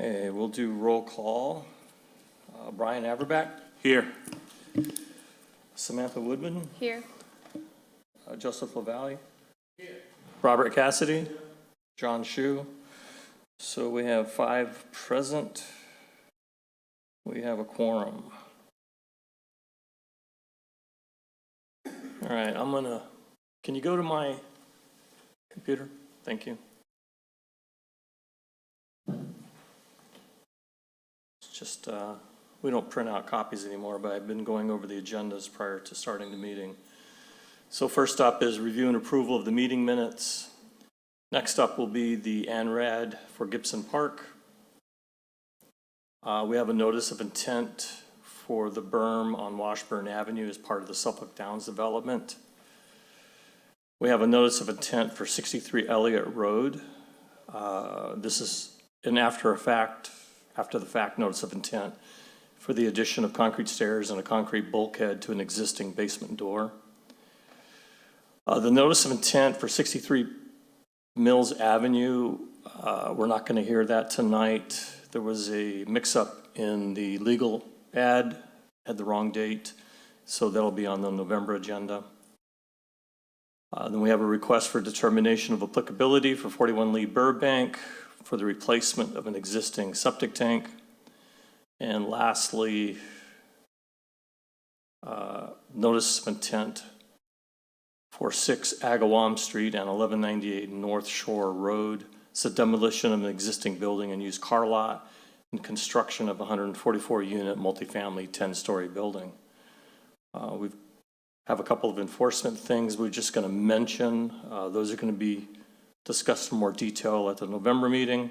Okay, we'll do roll call. Brian Averback? Here. Samantha Woodman? Here. Joseph LaValle? Here. Robert Cassidy? John Shu? So we have 5 present. We have a quorum. All right, can you go to my computer? Thank you. It's just, we don't print out copies anymore, but I've been going over the agendas prior to starting the meeting. So first up is review and approval of the meeting minutes. Next up will be the ANRAD for Gibson Park. We have a notice of intent for the berm on Washburn Avenue as part of the Suffolk Downs development. We have a notice of intent for 63 Elliott Road. This is an after the fact notice of intent for the addition of concrete stairs and a concrete bulkhead to an existing basement door. The notice of intent for 63 Mills Avenue, we're not going to hear that tonight. There was a mix-up in the legal ad, had the wrong date, so that'll be on the November agenda. Then we have a request for determination of applicability for 41 Lee Burbank for the replacement of an existing septic tank. And lastly, notice of intent for 6 Agawam Street and 1198 North Shore Road. It's a demolition of an existing building and used car lot and construction of a 144-unit multifamily 10-story building. We have a couple of enforcement things we're just going to mention. Those are going to be discussed in more detail at the November meeting.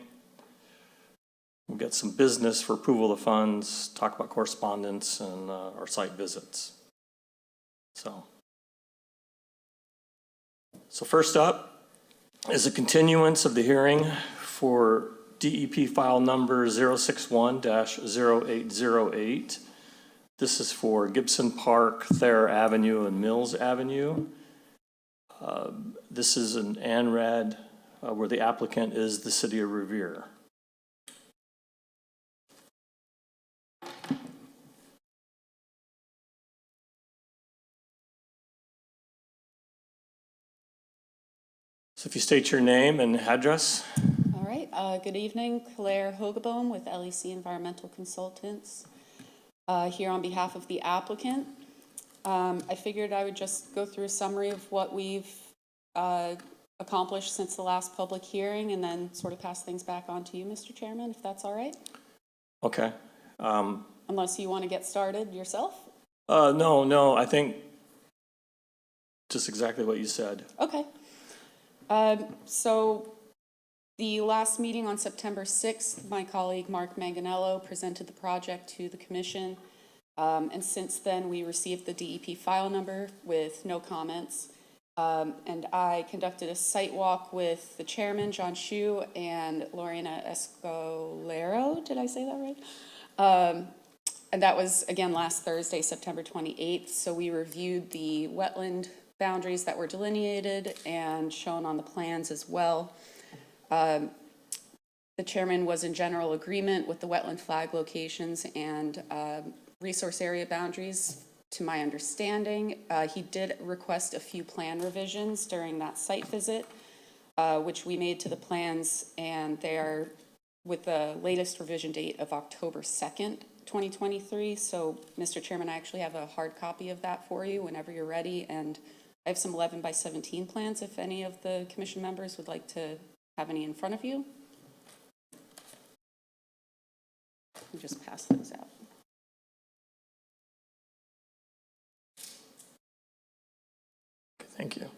We'll get some business for approval of funds, talk about correspondence and our site visits. So first up is a continuance of the hearing for DEP file number 061-0808. This is for Gibson Park, Thayer Avenue, and Mills Avenue. This is an ANRAD where the applicant is the City of Revere. So if you state your name and address. All right. Good evening. Claire Hogeboom with LEC Environmental Consultants here on behalf of the applicant. I figured I would just go through a summary of what we've accomplished since the last public hearing and then sort of pass things back on to you, Mr. Chairman, if that's all right. Okay. Unless you want to get started yourself. No, I think just exactly what you said. Okay. So the last meeting on September 6th, my colleague Mark Manganello presented the project to the commission. And since then, we received the DEP file number with no comments. And I conducted a site walk with the chairman, John Shu, and Lorena Escolero. Did I say that right? And that was, again, last Thursday, September 28th. So we reviewed the wetland boundaries that were delineated and shown on the plans as well. The chairman was in general agreement with the wetland flag locations and resource area boundaries, to my understanding. He did request a few plan revisions during that site visit, which we made to the plans, and they are with the latest revision date of October 2nd, 2023. So, Mr. Chairman, I actually have a hard copy of that for you whenever you're ready, and I have some 11 by 17 plans if any of the commission members would like to have any in front of you. I'll just pass those out. Thank you.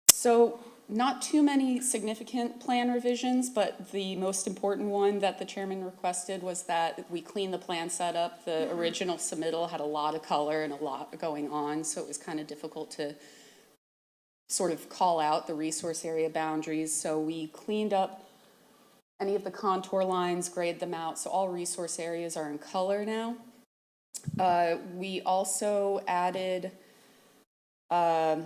So not too many significant plan revisions, but the most important one that the chairman requested was that we clean the plan set up. The original submittal had a lot of color and a lot going on, so it was kind of difficult to sort of call out the resource area boundaries. So we cleaned up any of the contour lines, grayed them out, so all resource areas are in color now. We also added a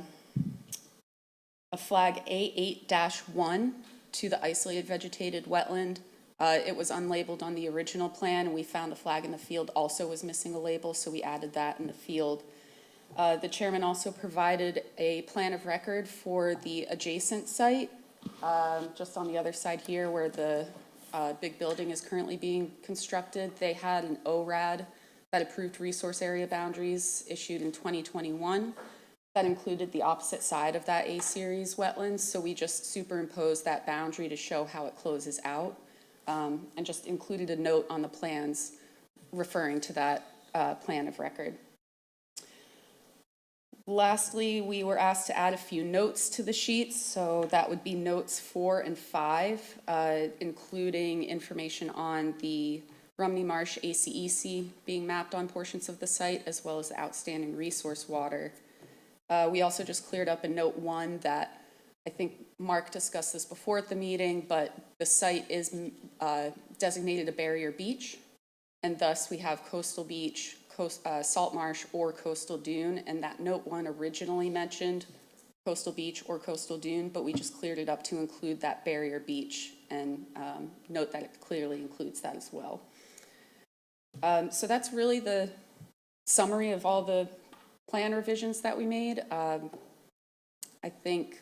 flag A8-1 to the isolated vegetated wetland. It was unlabeled on the original plan, and we found the flag in the field also was missing a label, so we added that in the field. The chairman also provided a plan of record for the adjacent site, just on the other side here where the big building is currently being constructed. They had an ORAD, that approved resource area boundaries, issued in 2021. That included the opposite side of that A-series wetlands, so we just superimposed that boundary to show how it closes out, and just included a note on the plans referring to that plan of record. Lastly, we were asked to add a few notes to the sheets, so that would be notes 4 and 5, including information on the Rumney Marsh ACEC being mapped on portions of the site, as well as the outstanding resource water. We also just cleared up in note 1 that I think Mark discussed this before at the meeting, but the site is designated a barrier beach, and thus we have coastal beach, salt marsh, or coastal dune, and that note 1 originally mentioned coastal beach or coastal dune, but we just cleared it up to include that barrier beach and note that it clearly includes that as well. So that's really the summary of all the plan revisions that we made. I think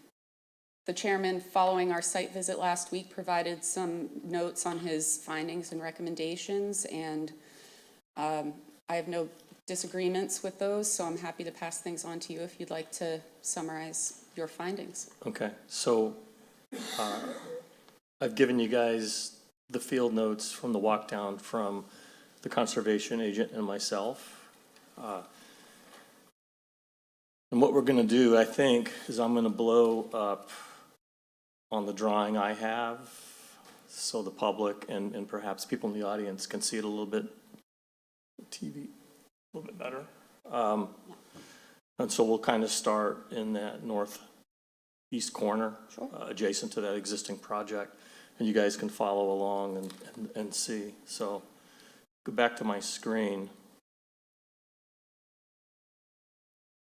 the chairman, following our site visit last week, provided some notes on his findings and recommendations, and I have no disagreements with those, so I'm happy to pass things on to you if you'd like to summarize your findings. Okay, so I've given you guys the field notes from the walk down from the conservation agent and myself. And what we're going to do, I think, is I'm going to blow up on the drawing I have so the public and perhaps people in the audience can see it a little bit, TV, a little bit better. And so we'll kind of start in that northeast corner, Sure. Adjacent to that existing project, and you guys can follow along and see. So go back to my screen.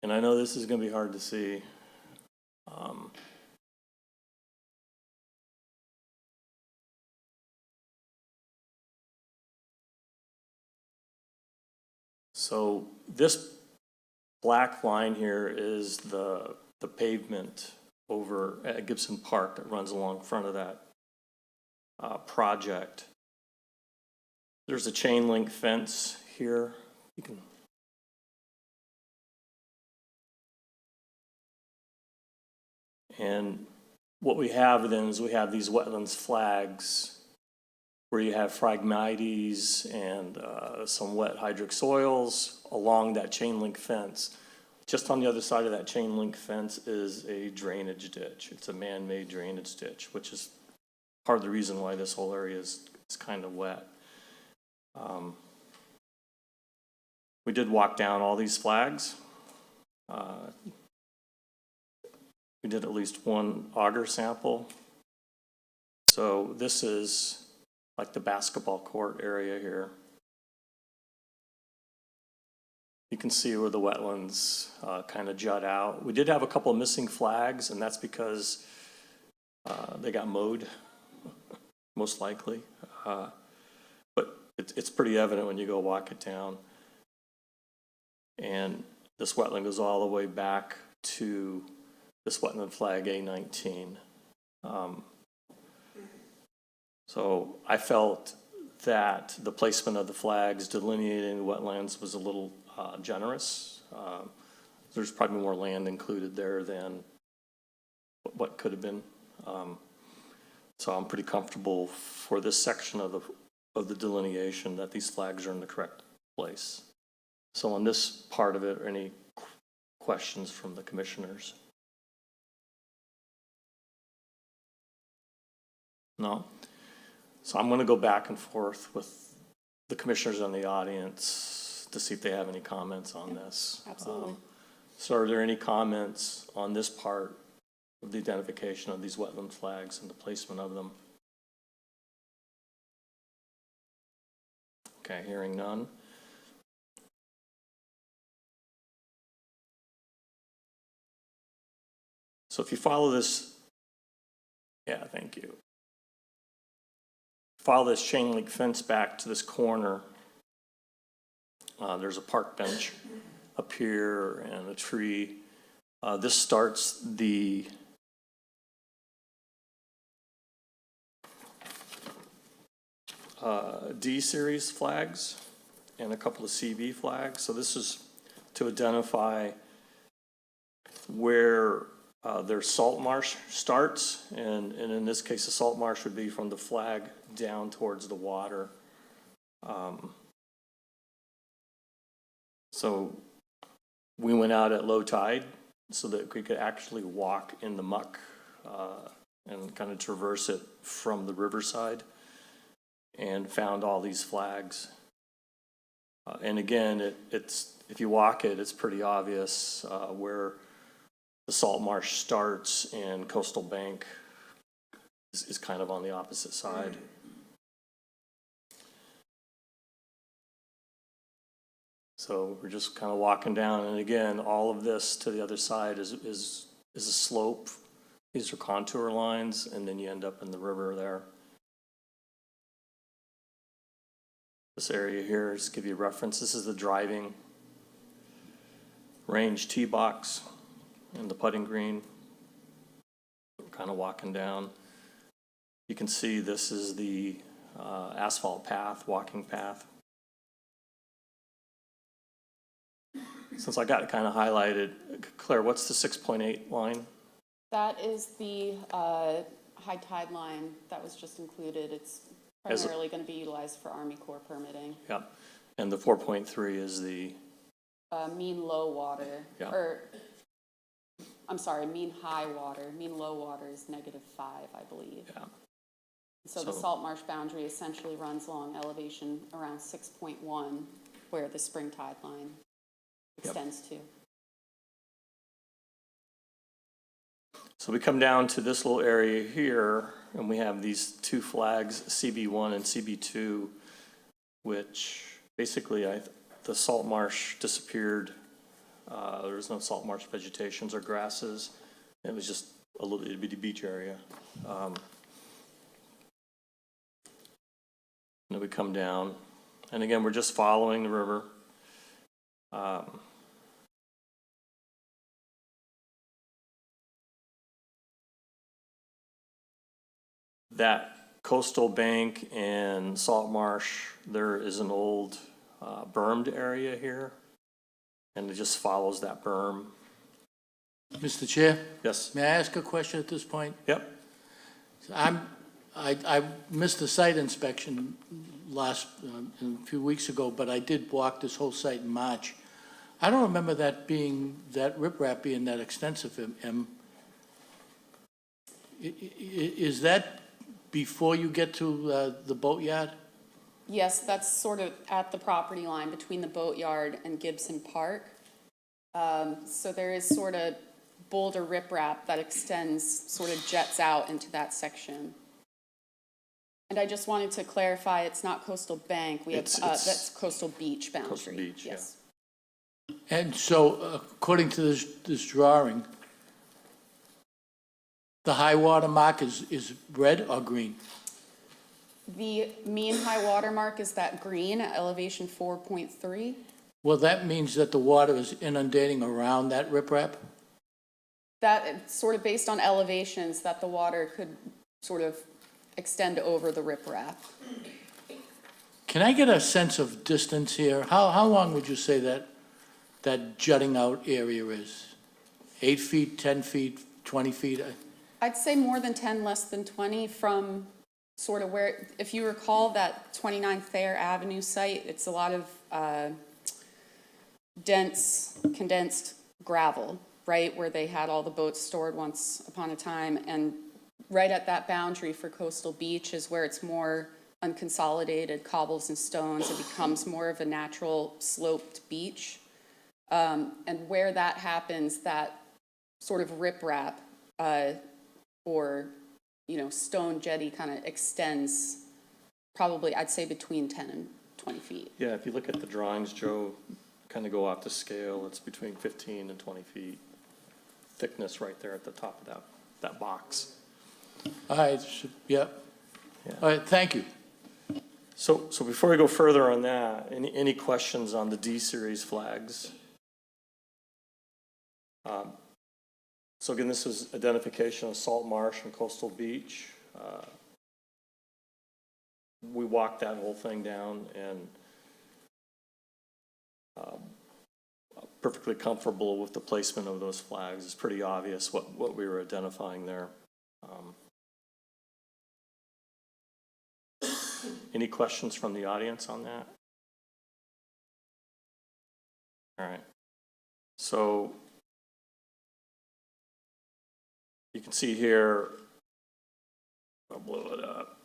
And I know this is going to be hard to see. So this black line here is the pavement over at Gibson Park that runs along front of that project. There's a chain link fence here. You can And what we have then is we have these wetlands flags where you have Phragmites and some wet hydric soils along that chain link fence. Just on the other side of that chain link fence is a drainage ditch. It's a man-made drainage ditch, which is part of the reason why this whole area is kind of wet. We did walk down all these flags. We did at least one auger sample. So this is like the basketball court area here. You can see where the wetlands kind of jut out. We did have a couple of missing flags, and that's because they got mowed, most likely. But it's pretty evident when you go walk it down. And this wetland goes all the way back to this wetland flag A19. So I felt that the placement of the flags delineating the wetlands was a little generous. There's probably more land included there than what could have been. So I'm pretty comfortable for this section of the delineation that these flags are in the correct place. So on this part of it, are any questions from the commissioners? No? So I'm going to go back and forth with the commissioners in the audience to see if they have any comments on this. Absolutely. So are there any comments on this part of the identification of these wetland flags and the placement of them? Okay, hearing none. So if you follow this, yeah, thank you. Follow this chain link fence back to this corner. There's a park bench up here and a tree. This starts the D series flags and a couple of CV flags. So this is to identify where their salt marsh starts, and in this case, the salt marsh would be from the flag down towards the water. So we went out at low tide so that we could actually walk in the muck and kind of traverse it from the riverside, and found all these flags. And again, it's if you walk it, it's pretty obvious where the salt marsh starts, and Coastal Bank is kind of on the opposite side. So we're just kind of walking down, and again, all of this to the other side is a slope. These are contour lines, and then you end up in the river there. This area here, just to give you a reference, this is the driving range tee box and the putting green. We're kind of walking down. You can see this is the asphalt path, walking path. Since I got it kind of highlighted, Claire, what's the 6.8 line? That is the high tide line that was just included. It's primarily going to be utilized for Army Corps permitting. Yep. And the 4.3 is the mean low water, yeah. or I'm sorry, mean high water. Mean low water is -5, I believe. Yeah. So the salt marsh boundary essentially runs along elevation around 6.1, where the spring tide line extends to. So we come down to this little area here, and we have these two flags, CB1 and CB2, which basically the salt marsh disappeared. There was no salt marsh vegetations or grasses. It was just a little itty bitty beach area. And then we come down, and again, we're just following the river. That Coastal Bank and salt marsh, there is an old bermed area here, and it just follows that berm. Mr. Chair, Yes. may I ask a question at this point? Yep. I missed the site inspection a few weeks ago, but I did walk this whole site in March. I don't remember that riprap being that extensive. Is that before you get to the boatyard? Yes, that's sort of at the property line between the boatyard and Gibson Park. So there is sort of boulder riprap that extends, sort of jets out into that section. And I just wanted to clarify, it's not Coastal Bank. We have that's Coastal Beach boundary. Coastal Beach, yes. Yeah. And so, according to this drawing, the high water mark is red or green? The mean high water mark is that green at elevation 4.3. Well, that means that the water is inundating around that riprap? That it's sort of based on elevations that the water could sort of extend over the riprap. Can I get a sense of distance here? How long would you say that jutting out area is? 8 feet, 10 feet, 20 feet? I'd say more than 10, less than 20 from sort of where, if you recall that 29 Thayer Avenue site, it's a lot of dense, condensed gravel, right, where they had all the boats stored once upon a time. And right at that boundary for Coastal Beach is where it's more unconsolidated cobbles and stones. It becomes more of a natural sloped beach. And where that happens, that sort of riprap or, stone jetty kind of extends probably, I'd say, between 10 and 20 feet. Yeah, if you look at the drawings, Joe, kind of go off the scale, it's between 15 and 20 feet. thickness right there at the top of that box. All right, yep. Yeah. All right, thank you. So before we go further on that, any questions on the D-series flags? So again, this is identification of salt marsh and coastal beach. We walked that whole thing down and perfectly comfortable with the placement of those flags. It's pretty obvious what we were identifying there. Any questions from the audience on that? All right. So you can see here, I'll blow it up.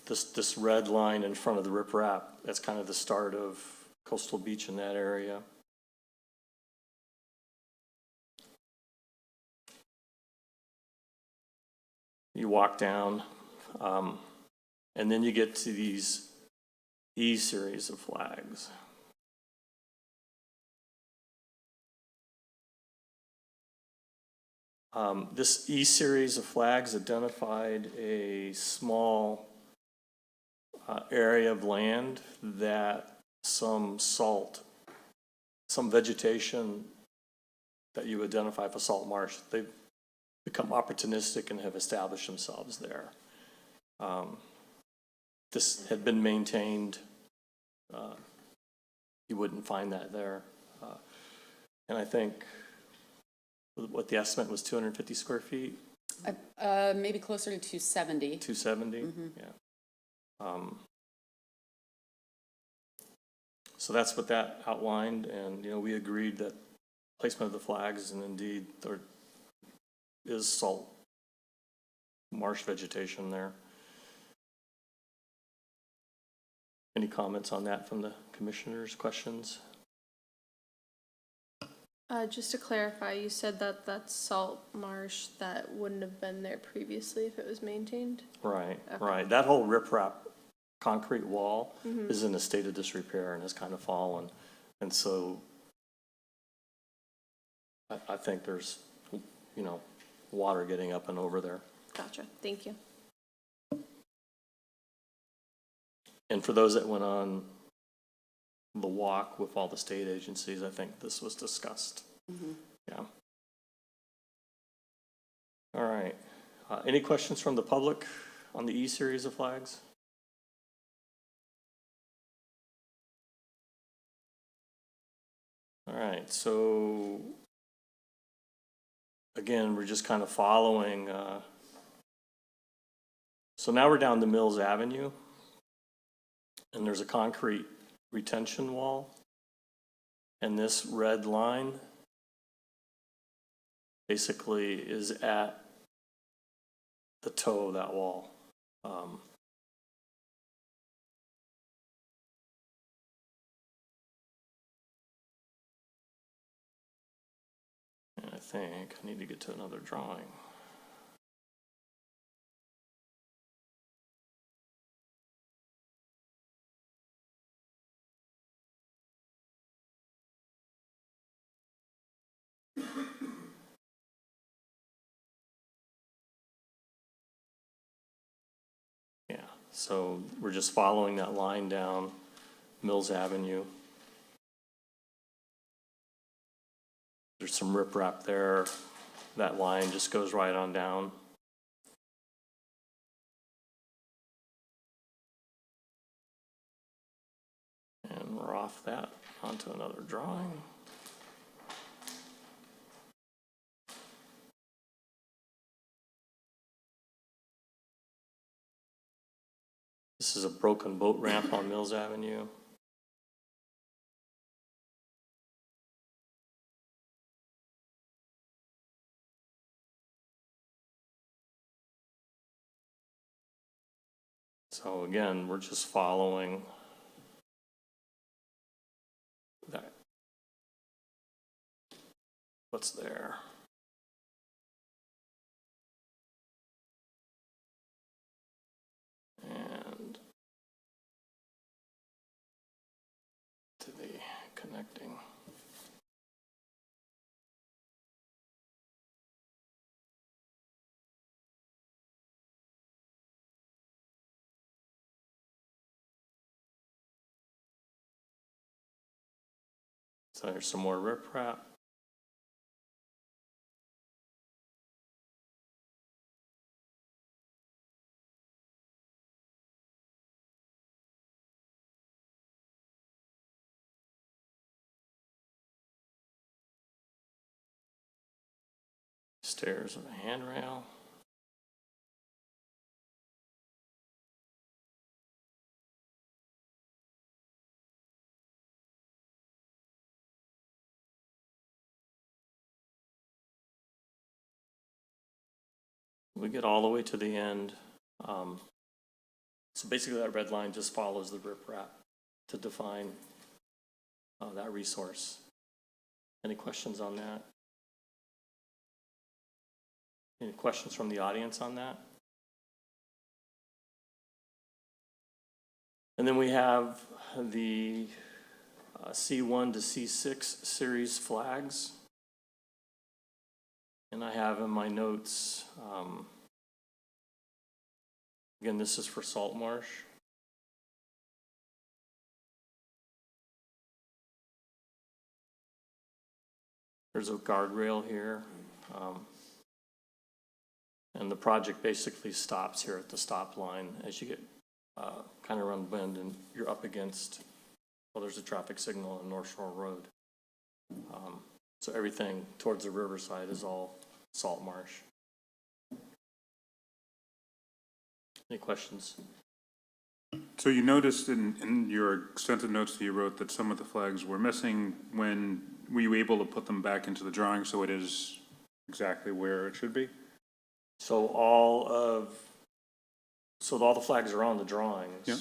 This red line in front of the riprap, that's kind of the start of coastal beach in that area. You walk down, and then you get to these E series of flags. This E series of flags identified a small area of land that some vegetation that you identify for salt marsh, they've become opportunistic and have established themselves there. This had been maintained. You wouldn't find that there. And I think what the estimate was 250 square feet? Maybe closer to 270. 270? Yeah. So that's what that outlined, and we agreed that placement of the flags, and indeed there is salt marsh vegetation there. Any comments on that from the commissioners? Questions? Just to clarify, you said that that's salt marsh that wouldn't have been there previously if it was maintained? Right, Okay. right. That whole riprap concrete wall is in a state of disrepair and has kind of fallen. And so I think there's, water getting up and over there. Gotcha, thank you. And for those that went on the walk with all the state agencies, I think this was discussed. Yeah. All right. Any questions from the public on the E series of flags? All right, so again, we're just kind of following. So now we're down to Mills Avenue, and there's a concrete retention wall. And this red line basically is at the toe of that wall. And I think I need to get to another drawing. Yeah, so we're just following that line down Mills Avenue. There's some riprap there. That line just goes right on down. And we're off that onto another drawing. This is a broken boat ramp on Mills Avenue. So again, we're just following that. What's there? And to the connecting. So there's some more riprap. Stairs and a handrail. We get all the way to the end. So basically that red line just follows the riprap to define that resource. Any questions on that? Any questions from the audience on that? And then we have the C1 to C6 series flags. And I have in my notes, again, this is for Salt Marsh. There's a guardrail here. And the project basically stops here at the stop line as you get kind of around the bend and you're up against, well, there's a traffic signal on North Shore Road. So everything towards the riverside is all Salt Marsh. Any questions? So you noticed in your extensive notes that you wrote that some of the flags were missing. When were you able to put them back into the drawing so it is exactly where it should be? So all the flags are on the drawings. Yep.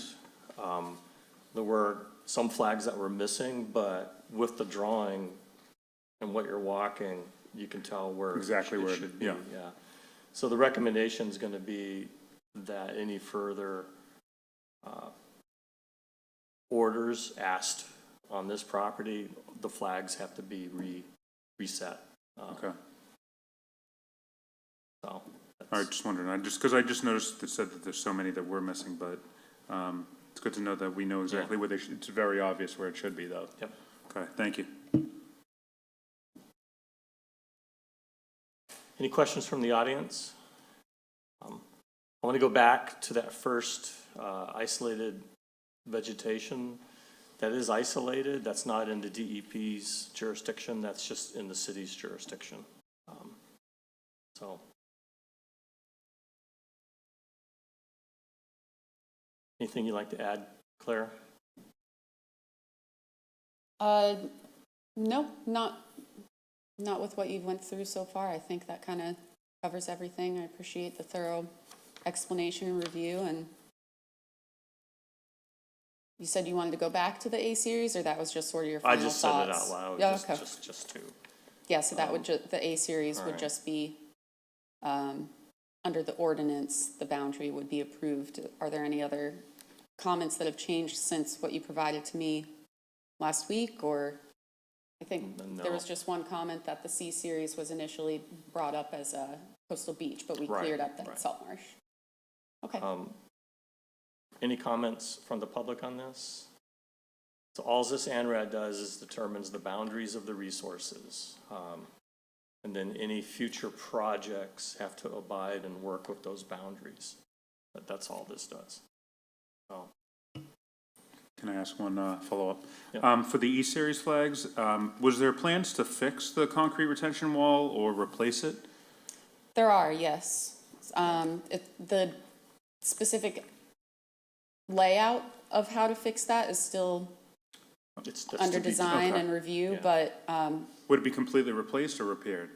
There were some flags that were missing, but with the drawing and what you're walking, you can tell where Exactly where it it- should be. yeah. Yeah. So the recommendation is going to be that any further orders asked on this property, the flags have to be reset. Okay. So. All right, just wondering. Because I just noticed it said that there's so many that were missing, but it's good to know that we know exactly where they should. It's very obvious where it should be, though. Yep. Okay, thank you. Any questions from the audience? I want to go back to that first isolated vegetation. That is isolated. That's not in the DEP's jurisdiction. That's just in the city's jurisdiction. So. Anything you'd like to add, Claire? No, not with what you've went through so far. I think that kind of covers everything. I appreciate the thorough explanation and review. And you said you wanted to go back to the A series, or that was just sort of your I final just said it thoughts? out loud. Yeah, just, okay. just to. Yeah, so that would the A series all would right. just be, under the ordinance, the boundary would be approved. Are there any other comments that have changed since what you provided to me last week? Or I think there was No. just one comment that the C series was initially brought up as a coastal beach, but we Right, cleared up that right. it's Salt Marsh. Okay. Any comments from the public on this? So all this ANRAD does is determines the boundaries of the resources. And then any future projects have to abide and work with those boundaries. But that's all this does. So, Can I ask one follow-up? Yeah. For the E-Series flags, was there plans to fix the concrete retention wall or replace it? There are, yes. The specific layout of how to fix that is still it's just under to be, design okay. and review, Yeah. but Would it be completely replaced or repaired?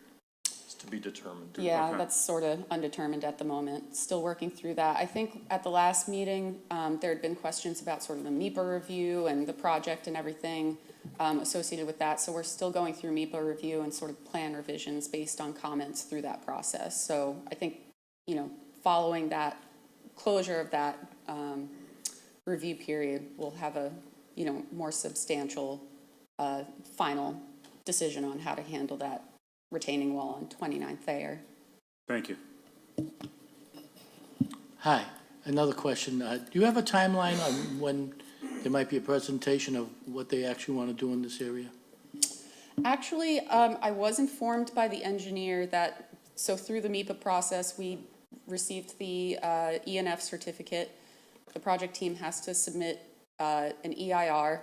it's to be determined. yeah, Okay. that's sort of undetermined at the moment. Still working through that. I think at the last meeting, there had been questions about sort of the MEPA review and the project and everything associated with that. So we're still going through MEPA review and sort of plan revisions based on comments through that process. So I think, following that closure of that review period, we'll have a, more substantial final decision on how to handle that retaining wall on 29th Thayer. Thank you. Hi, another question. Do you have a timeline on when there might be a presentation of what they actually want to do in this area? Actually, I was informed by the engineer that, so through the MEPA process, we received the ENF certificate. The project team has to submit an EIR,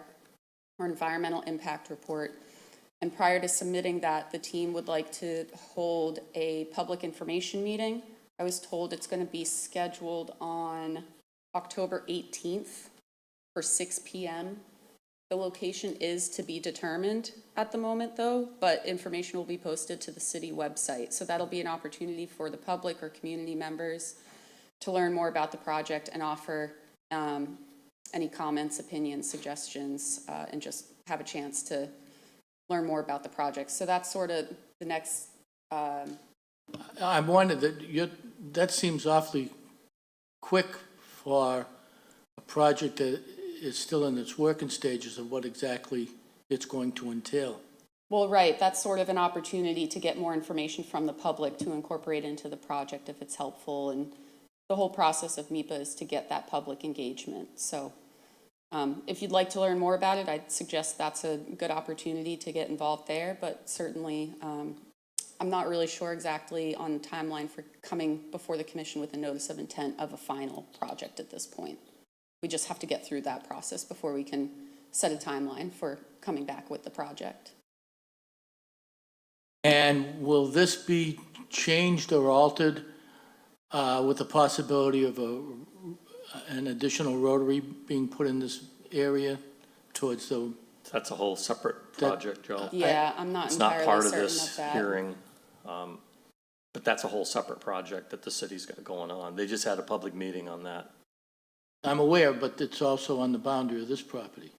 or Environmental Impact Report. And prior to submitting that, the team would like to hold a public information meeting. I was told it's going to be scheduled on October 18th for 6 p.m. The location is to be determined at the moment, though, but information will be posted to the city website. So that'll be an opportunity for the public or community members to learn more about the project and offer any comments, opinions, suggestions, and just have a chance to learn more about the project. So that's sort of the next, I'm wondering, that seems awfully quick for a project that is still in its working stages of what exactly it's going to entail. well, right, that's sort of an opportunity to get more information from the public to incorporate into the project if it's helpful. And the whole process of MEPA is to get that public engagement. So if you'd like to learn more about it, I'd suggest that's a good opportunity to get involved there. But certainly, I'm not really sure exactly on the timeline for coming before the commission with a notice of intent of a final project at this point. We just have to get through that process before we can set a timeline for coming back with the project. And will this be changed or altered with the possibility of an additional rotary being put in this area towards the, That's a whole separate project, Joe. Yeah, I'm not It's not entirely part of certain this of that. hearing, but that's a whole separate project that the city's got going on. They just had a public meeting on that. I'm aware, but it's also on the boundary of this property.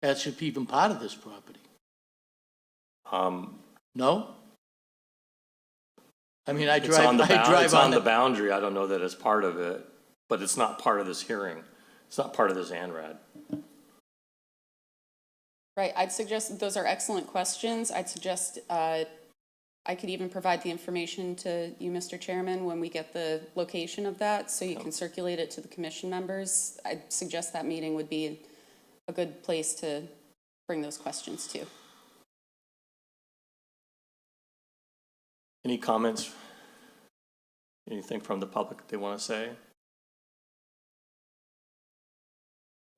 That should be even part of this property. No? I mean, I It's drive, on the I drive it's on on the it. boundary. I don't know that it's part of it, but it's not part of this hearing. It's not part of this ANRAD. Right, I'd suggest, those are excellent questions. I'd suggest I could even provide the information to you, Mr. Chairman, when we get the location of that, so you can circulate it to the commission members. I'd suggest that meeting would be a good place to bring those questions to. Any comments? Anything from the public they want to say?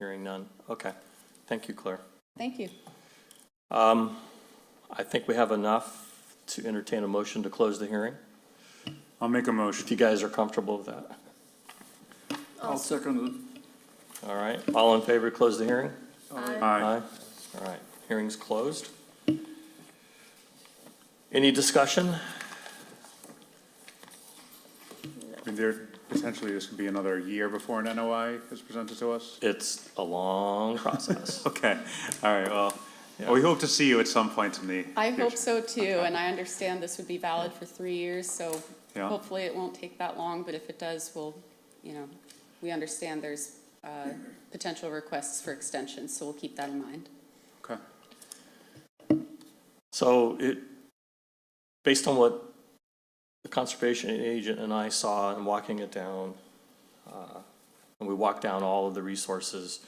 Hearing none. Okay. Thank you, Claire. Thank you. I think we have enough to entertain a motion to close the hearing. I'll make a motion. If you guys are comfortable with that. I'll second it. All right. All in favor, to close the hearing? Aye. All right. Hearing's closed. Any discussion? I mean, there, potentially this could be another year before an NOI is presented to us? It's a long process. Okay, all right, well, we hope to see you at some point in the I hope future. so too, and I understand this would be valid for 3 years, so Yeah. hopefully it won't take that long, but if it does, we'll, we understand there's potential requests for extensions, so we'll keep that in mind. Okay. So based on what the conservation agent and I saw in walking it down, and we walked down all of the resources,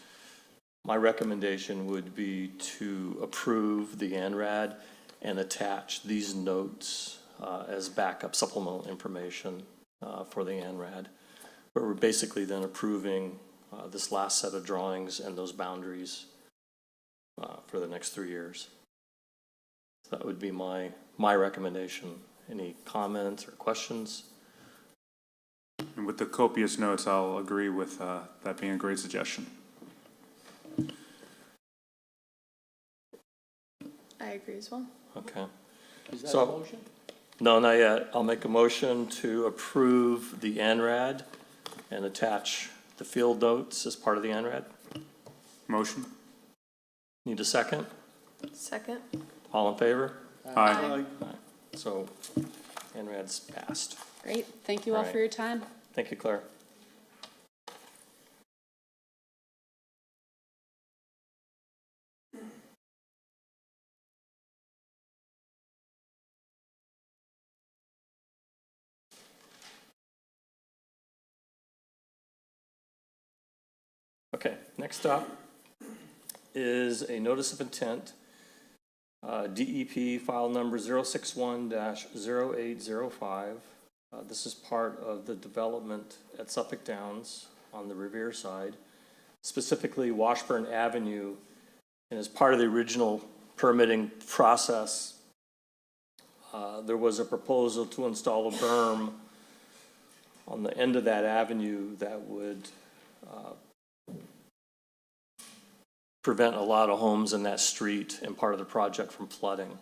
my recommendation would be to approve the ANRAD and attach these notes as backup supplemental information for the ANRAD. But we're basically then approving this last set of drawings and those boundaries for the next 3 years. So that would be my recommendation. Any comments or questions? And with the copious notes, I'll agree with that being a great suggestion. I agree as well. Okay. Is that a So- motion? No, not yet. I'll make a motion to approve the ANRAD and attach the field notes as part of the ANRAD. Motion? Need a second? Second? All in favor? Aye. So ANRAD's passed. Great, thank you all Right. for your time. Thank you, Claire. Okay, next up is a notice of intent DEP file number 061-0805. This is part of the development at Suffolk Downs on the Revere side, specifically Washburn Avenue. And as part of the original permitting process, there was a proposal to install a berm on the end of that avenue that would prevent a lot of homes in that street and part of the project from flooding.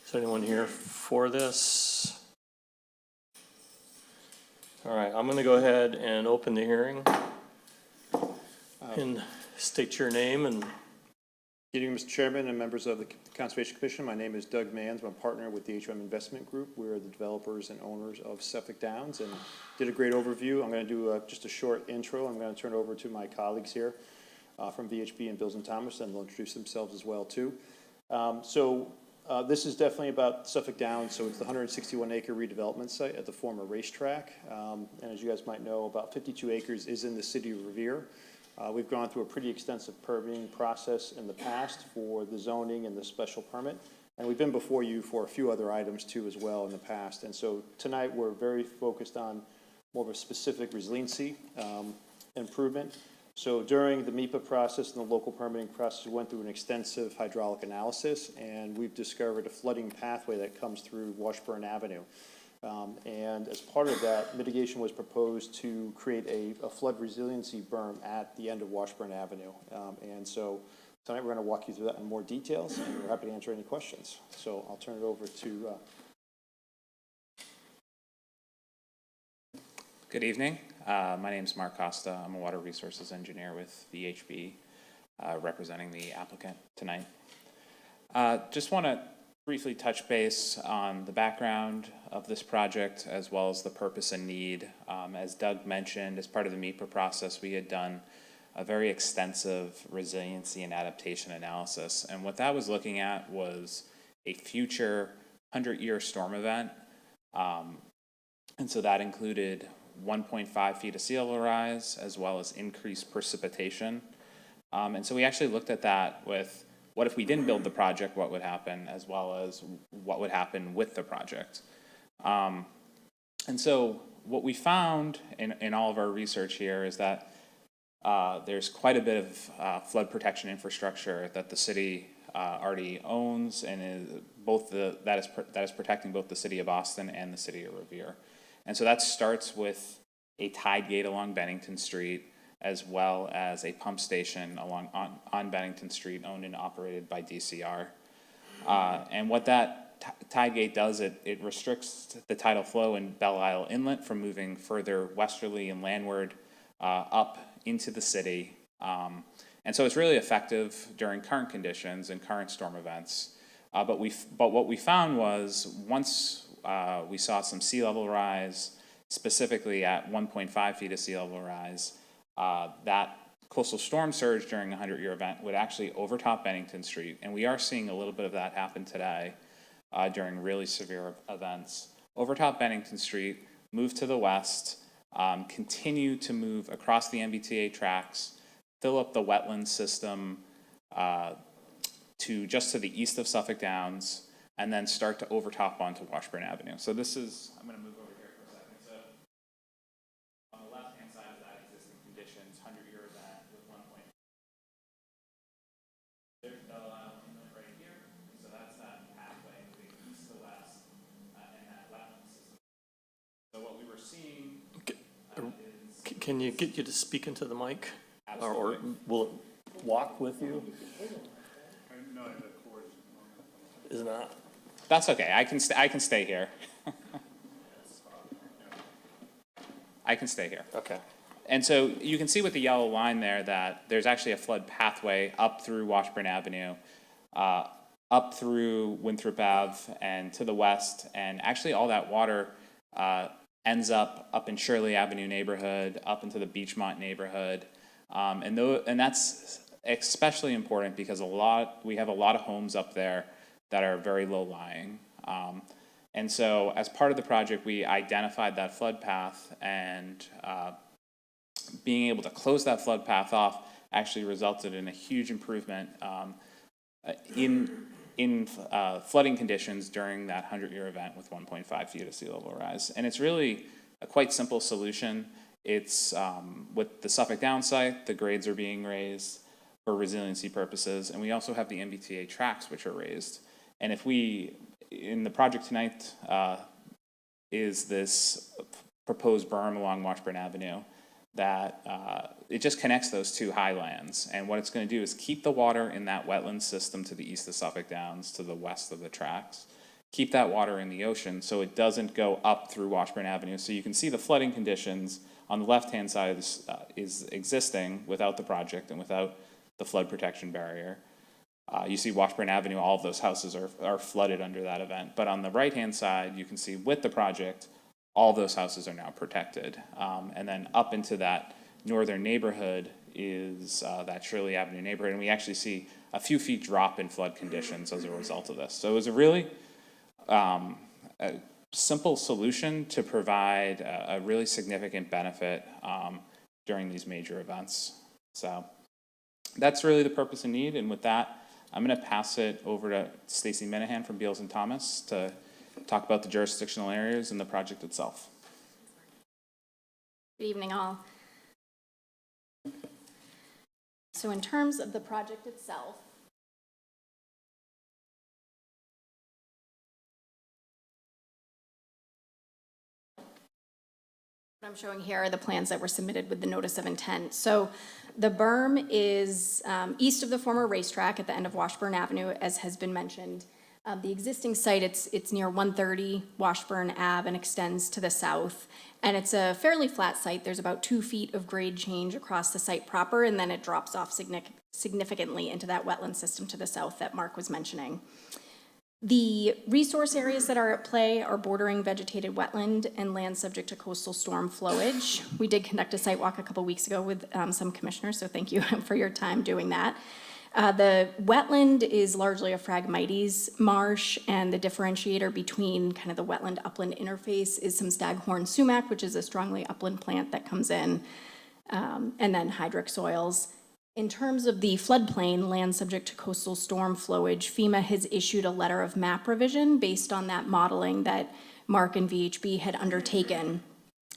Is there anyone here for this? All right, I'm going to go ahead and open the hearing. And state your name and Good evening, Mr. Chairman and members of the Conservation Commission. My name is Doug Manns. I'm a partner with the HM Investment Group. We're the developers and owners of Suffolk Downs and did a great overview. I'm going to do just a short intro. I'm going to turn it over to my colleagues here from VHB and Bills and Thomas, and they'll introduce themselves as well too. This is definitely about Suffolk Downs. So it's the 161-acre redevelopment site at the former racetrack. And as you guys might know, about 52 acres is in the city of Revere. We've gone through a pretty extensive permitting process in the past for the zoning and the special permit. And we've been before you for a few other items too as well in the past. And so tonight we're very focused on more of a specific resiliency improvement. So during the MEPA process and the local permitting process, we went through an extensive hydraulic analysis, and we've discovered a flooding pathway that comes through Washburn Avenue. And as part of that, mitigation was proposed to create a flood resiliency berm at the end of Washburn Avenue. And so tonight we're going to walk you through that in more details, and we're happy to answer any questions. So I'll turn it over to Good evening. My name is Mark Costa. I'm a water resources engineer with VHB, representing the applicant tonight. Just want to briefly touch base on the background of this project as well as the purpose and need. As Doug mentioned, as part of the MEPA process, we had done a very extensive resiliency and adaptation analysis. And what that was looking at was a future 100-year storm event. And so that included 1.5 feet of sea level rise as well as increased precipitation. And so we actually looked at that with what if we didn't build the project, what would happen, as well as what would happen with the project. And so what we found in all of our research here is that there's quite a bit of flood protection infrastructure that the city already owns, and is that is protecting both the city of Boston and the city of Revere. And so that starts with a tide gate along Bennington Street, as well as a pump station on Bennington Street, owned and operated by DCR. And what that tide gate does, it restricts the tidal flow in Belle Isle Inlet from moving further westerly and landward up into the city. And so it's really effective during current conditions and current storm events. But what we found was once we saw some sea level rise, specifically at 1.5 feet of sea level rise, that coastal storm surge during a 100-year event would actually overtop Bennington Street. And we are seeing a little bit of that happen today during really severe events. Overtop Bennington Street, move to the west, continue to move across the MBTA tracks, fill up the wetland system to just to the east of Suffolk Downs, and then start to overtop onto Washburn Avenue. So this is, I'm going to move over here for a second. So on the left-hand side of that, existing conditions, 100-year event with 1 point. There's Belle Isle Inlet right here. So that's that pathway moving east to west and that wetland system. So what we were seeing is... can you get you to speak into the mic? Absolutely. Or will it walk with you? Is it not? That's okay. I can stay here. I can stay here. Okay. And so you can see with the yellow line there that there's actually a flood pathway up through Washburn Avenue, up through Winthrop Ave and to the west. And actually all that water ends up in Shirley Avenue neighborhood, up into the Beachmont neighborhood. And that's especially important because we have a lot of homes up there that are very low lying. And so as part of the project, we identified that flood path, and being able to close that flood path off actually resulted in a huge improvement in flooding conditions during that 100-year event with 1.5 feet of sea level rise. And it's really a quite simple solution. It's with the Suffolk Downs site, the grades are being raised for resiliency purposes, and we also have the MBTA tracks which are raised. And if we, in the project tonight, is this proposed berm along Washburn Avenue that it just connects those two highlands. And what it's going to do is keep the water in that wetland system to the east of Suffolk Downs, to the west of the tracks, keep that water in the ocean so it doesn't go up through Washburn Avenue. So you can see the flooding conditions on the left-hand side is existing without the project and without the flood protection barrier. You see Washburn Avenue, all of those houses are flooded under that event. But on the right-hand side, you can see with the project, all those houses are now protected. And then up into that northern neighborhood is that Shirley Avenue neighborhood, and we actually see a few feet drop in flood conditions as a result of this. So it was a really a simple solution to provide a really significant benefit during these major events. So that's really the purpose and need, and with that, I'm going to pass it over to Stacy Minahan from Beals and Thomas to talk about the jurisdictional areas and the project itself. Good evening, all. So in terms of the project itself, what I'm showing here are the plans that were submitted with the notice of intent. So the berm is east of the former racetrack at the end of Washburn Avenue, as has been mentioned. The existing site, it's near 130 Washburn Ave and extends to the south. And it's a fairly flat site. There's about 2 feet of grade change across the site proper, and then it drops off significantly into that wetland system to the south that Mark was mentioning. The resource areas that are at play are bordering vegetated wetland and land subject to coastal storm flowage. We did conduct a site walk a couple weeks ago with some commissioners, so thank you for your time doing that. The wetland is largely a Phragmites marsh, and the differentiator between kind of the wetland-upland interface is some staghorn sumac, which is a strongly upland plant that comes in, and then hydric soils. In terms of the floodplain, land subject to coastal storm flowage, FEMA has issued a letter of map revision based on that modeling that Mark and VHB had undertaken.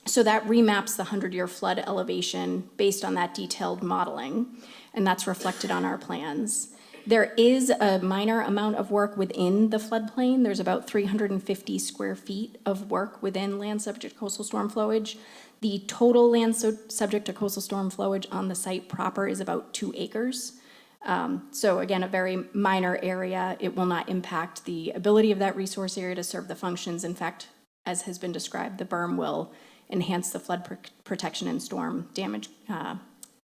So that remaps the 100-year flood elevation based on that detailed modeling, and that's reflected on our plans. There is a minor amount of work within the floodplain. There's about 350 square feet of work within land subject to coastal storm flowage. The total land subject to coastal storm flowage on the site proper is about 2 acres. So again, a very minor area. It will not impact the ability of that resource area to serve the functions. In fact, as has been described, the berm will enhance the flood protection and storm damage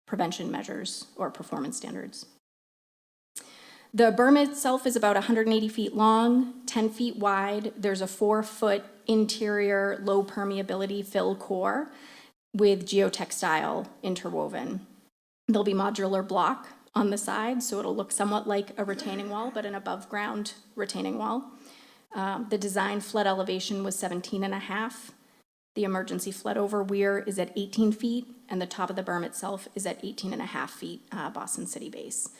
prevention measures or performance standards. The berm itself is about 180 feet long, 10 feet wide. There's a 4-foot interior low permeability fill core with geotextile interwoven. There'll be modular block on the side, so it'll look somewhat like a retaining wall, but an above ground retaining wall. The design flood elevation was 17.5. The emergency flood over weir is at 18 feet, and the top of the berm itself is at 18.5 feet, Boston City base.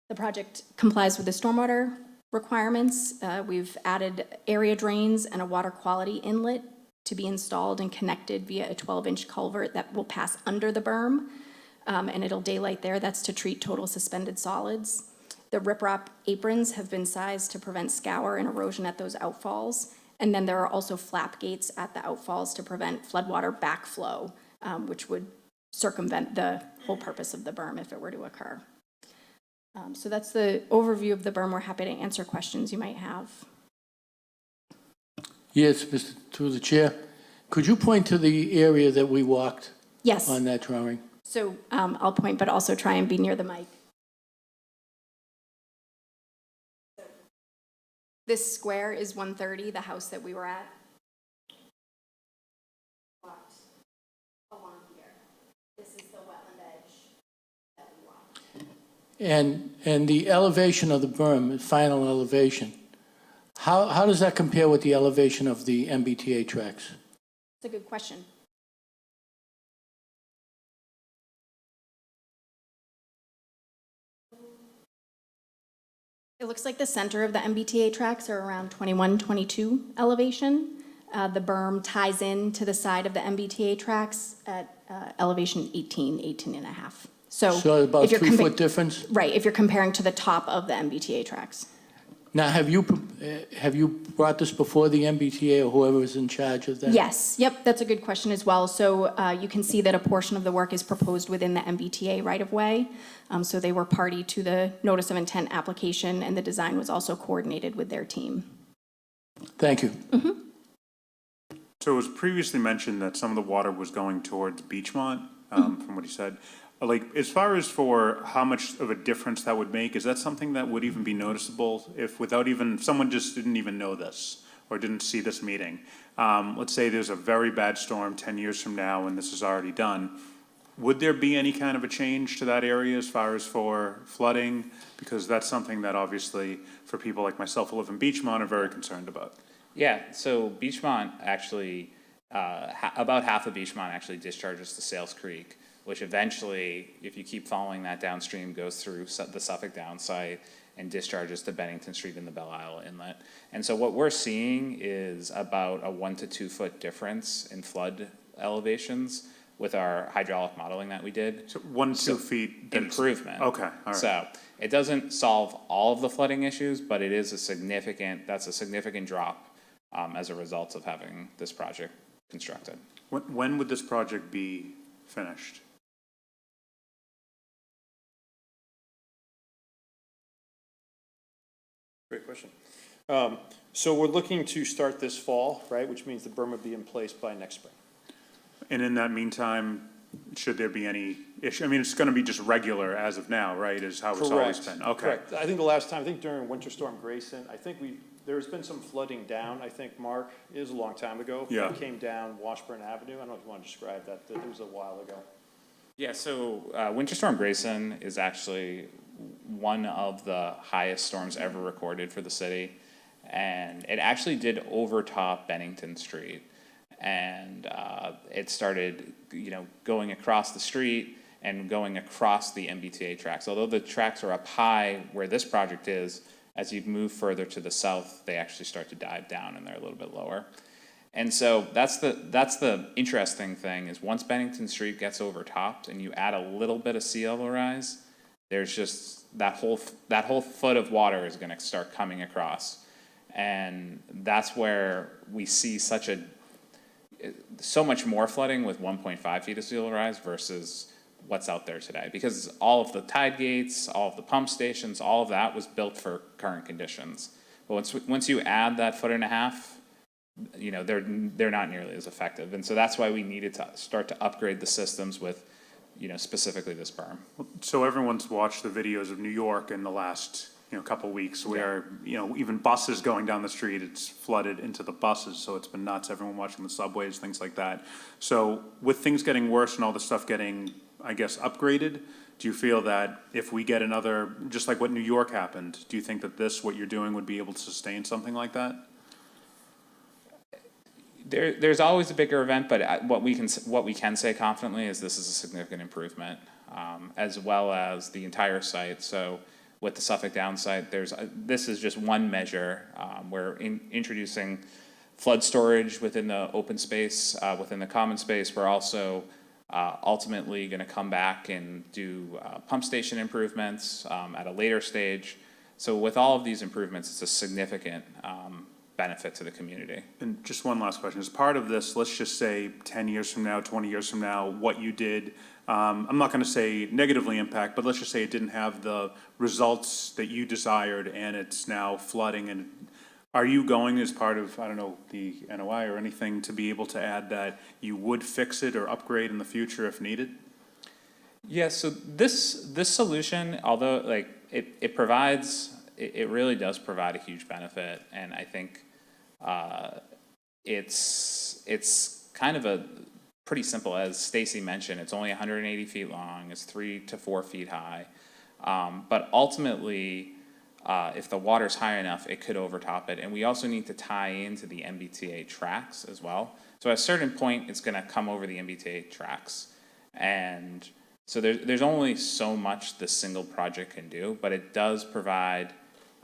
The project complies with the stormwater requirements. We've added area drains and a water quality inlet to be installed and connected via a 12-inch culvert that will pass under the berm, and it'll daylight there. That's to treat total suspended solids. The riprap aprons have been sized to prevent scour and erosion at those outfalls. And then there are also flap gates at the outfalls to prevent floodwater backflow, which would circumvent the whole purpose of the berm if it were to occur. So that's the overview of the berm. We're happy to answer questions you might have. Yes, Mr. Through the chair. Could you point to the area that we walked Yes. on that drawing? So I'll point, but also try and be near the mic. This square is 130, the house that we were at. Walked along here. This is the wetland edge that we walked. And the elevation of the berm, the final elevation, how does that compare with the elevation of the MBTA tracks? It's a good question. It looks like the center of the MBTA tracks are around 21, 22 elevation. The berm ties in to the side of the MBTA tracks at elevation 18, 18 and a half. So about if you're 3 foot difference? Right, if you're comparing to the top of the MBTA tracks. Now, have you brought this before the MBTA or whoever is in charge of that? Yes, yep, that's a good question as well. So you can see that a portion of the work is proposed within the MBTA right-of-way. So they were party to the notice of intent application, and the design was also coordinated with their team. Thank you. So it was previously mentioned that some of the water was going towards Beachmont, from what he said. Like, as far as for how much of a difference that would make, is that something that would even be noticeable if if someone just didn't even know this or didn't see this meeting? Let's say there's a very bad storm 10 years from now and this is already done. Would there be any kind of a change to that area as far as for flooding? Because that's something that obviously for people like myself who live in Beachmont are very concerned about. Yeah, so Beachmont actually, about half of Beachmont actually discharges to Sales Creek, which eventually, if you keep following that downstream, goes through the Suffolk Downs site and discharges to Bennington Street in the Belle Isle Inlet. And so what we're seeing is about a 1 to 2 foot difference in flood elevations with our hydraulic modeling that we did. So 1 to 2 feet. Improvement. Okay, all right. So it doesn't solve all of the flooding issues, but it is that's a significant drop as a result of having this project constructed. When would this project be finished? Great question. So we're looking to start this fall, right, which means the berm would be in place by next spring. And in that meantime, should there be any issue? I mean, it's gonna be just regular as of now, right, is how it's always been? Okay. Correct. I think the last time, I think during Winter Storm Grayson, I think there's been some flooding down, I think, Mark, it was a long time ago. Yeah. It came down Washburn Avenue, I don't know if you want to describe that, it was a while ago. Yeah, so Winter Storm Grayson is actually one of the highest storms ever recorded for the city. And it actually did overtop Bennington Street. And it started, going across the street and going across the MBTA tracks. Although the tracks are up high where this project is, as you move further to the south, they actually start to dive down and they're a little bit lower. And so that's the interesting thing is once Bennington Street gets overtopped and you add a little bit of sea level rise, there's just that whole foot of water is going to start coming across. And that's where we see so much more flooding with 1.5 feet of sea level rise versus what's out there today. Because all of the tide gates, all of the pump stations, all of that was built for current conditions. But once you add that 1.5 feet, they're not nearly as effective. And so that's why we needed to start to upgrade the systems with, specifically this berm. So everyone's watched the videos of New York in the last, couple weeks where, even buses going down the street, it's flooded into the buses. So it's been nuts. Everyone watching the subways, things like that. So with things getting worse and all the stuff getting, I guess, upgraded, do you feel that if we get another, just like what New York happened, do you think that what you're doing would be able to sustain something like that? There's always a bigger event, but what we can say confidently is this is a significant improvement, as well as the entire site. So with the Suffolk Downs site, this is just one measure. We're introducing flood storage within the open space, within the common space. We're also ultimately going to come back and do pump station improvements at a later stage. So with all of these improvements, it's a significant benefit to the community. And just one last question. As part of this, let's just say 10 years from now, 20 years from now, what you did, I'm not going to say negatively impact, but let's just say it didn't have the results that you desired and it's now flooding. And are you going as part of, I don't know, the NOI or anything to be able to add that you would fix it or upgrade in the future if needed? Yeah, so this solution, although it really does provide a huge benefit, and I think it's kind of a pretty simple, as Stacy mentioned. It's only 180 feet long. It's 3 to 4 feet high, but ultimately, if the water's high enough, it could overtop it. And we also need to tie into the MBTA tracks as well. So at a certain point, it's going to come over the MBTA tracks, and so there's only so much this single project can do, but it does provide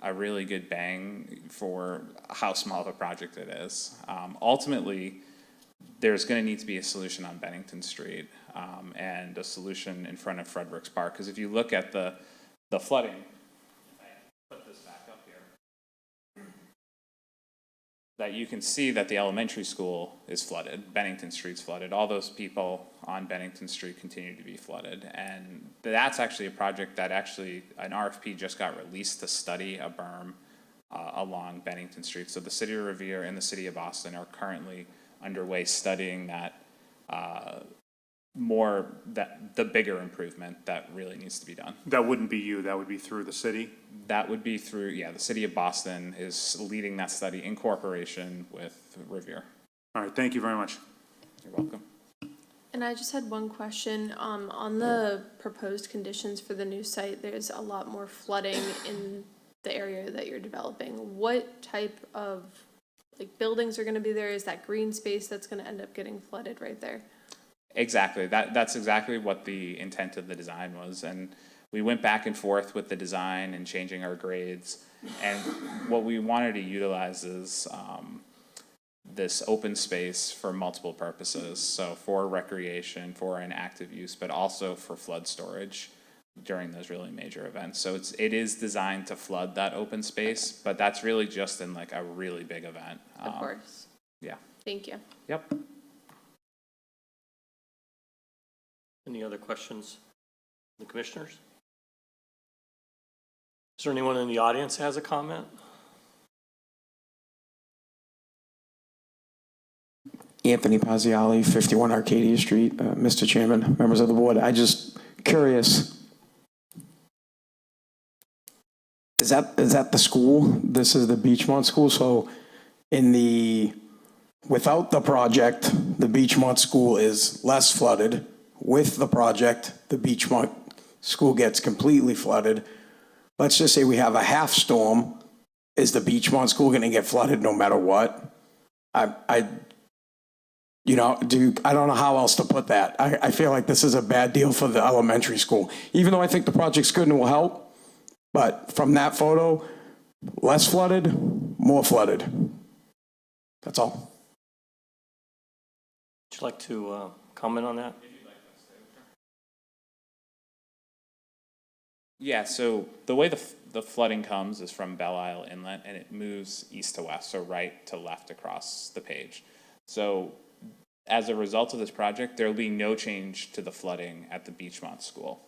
a really good bang for how small of a project it is. Ultimately, there's going to need to be a solution on Bennington Street and a solution in front of Fredericks Park. Because if you look at the flooding, put this back up here, that you can see that the elementary school is flooded, Bennington Street's flooded, all those people on Bennington Street continue to be flooded. And that's actually a project that actually, an RFP just got released to study a berm along Bennington Street. So the city of Revere and the city of Boston are currently underway studying that the bigger improvement that really needs to be done. That wouldn't be you, that would be through the city? That would be through, the city of Boston is leading that study in cooperation with Revere. All right, thank you very much. You're welcome. And I just had one question, on the proposed conditions for the new site, there's a lot more flooding in the area that you're developing. What type of, buildings are gonna be there? Is that green space that's gonna end up getting flooded right there? Exactly. That's exactly what the intent of the design was. And we went back and forth with the design and changing our grades. And what we wanted to utilize is this open space for multiple purposes. So for recreation, for an active use, but also for flood storage during those really major events. So it is designed to flood that open space, but that's really just in a really big event. Of course. Yeah. Thank you. Yep. Any other questions from the commissioners? Is there anyone in the audience has a comment? Anthony Pazziali, 51 Arcadia Street. Mr. Chairman, members of the board, I just curious, is that the school? This is the Beachmont School. So without the project, the Beachmont School is less flooded. With the project, the Beachmont School gets completely flooded. Let's just say we have a half storm. Is the Beachmont School going to get flooded no matter what? I don't know how else to put that. I feel like this is a bad deal for the elementary school, even though I think the project's good and will help. But from that photo, less flooded, more flooded. That's all. Would you like to comment on that? Yeah, so the way the flooding comes is from Belle Isle Inlet, and it moves east to west, so right to left across the page. So as a result of this project, there will be no change to the flooding at the Beachmont School.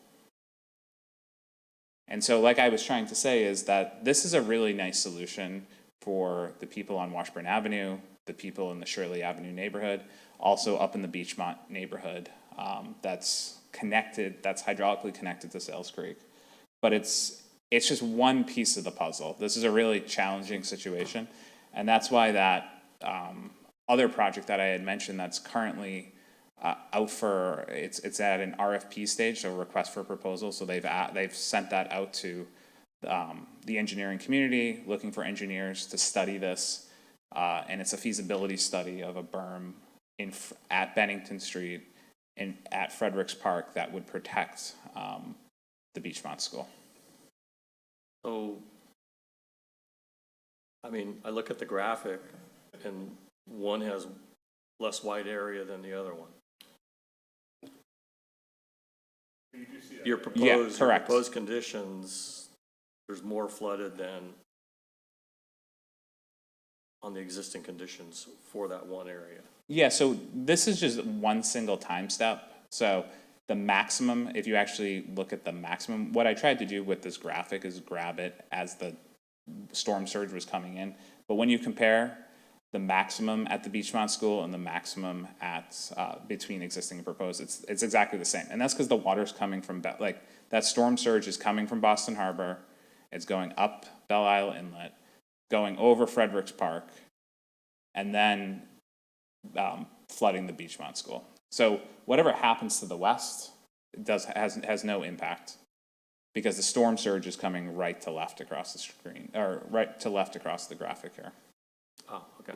And so like I was trying to say is that this is a really nice solution for the people on Washburn Avenue, the people in the Shirley Avenue neighborhood, also up in the Beachmont neighborhood that's connected, that's hydraulically connected to Sales Creek. But it's just one piece of the puzzle. This is a really challenging situation. And that's why that other project that I had mentioned that's currently out for, it's at an RFP stage, so request for proposal. So they've sent that out to the engineering community, looking for engineers to study this. And it's a feasibility study of a berm at Bennington Street and at Fredericks Park that would protect the Beachmont School. So, I look at the graphic and one has less wide area than the other one. Your proposed conditions, there's more flooded than on the existing conditions for that one area. Yeah, so this is just one single time step. So the maximum, if you actually look at the maximum, what I tried to do with this graphic is grab it as the storm surge was coming in. But when you compare the maximum at the Beachmont School and the maximum at between existing and proposed, it's exactly the same. And that's because the water's coming from, that storm surge is coming from Boston Harbor. It's going up Belle Isle Inlet, going over Fredericks Park, and then flooding the Beachmont School. So whatever happens to the west has no impact because the storm surge is coming right to left across the screen, or right to left across the graphic here. Oh, okay.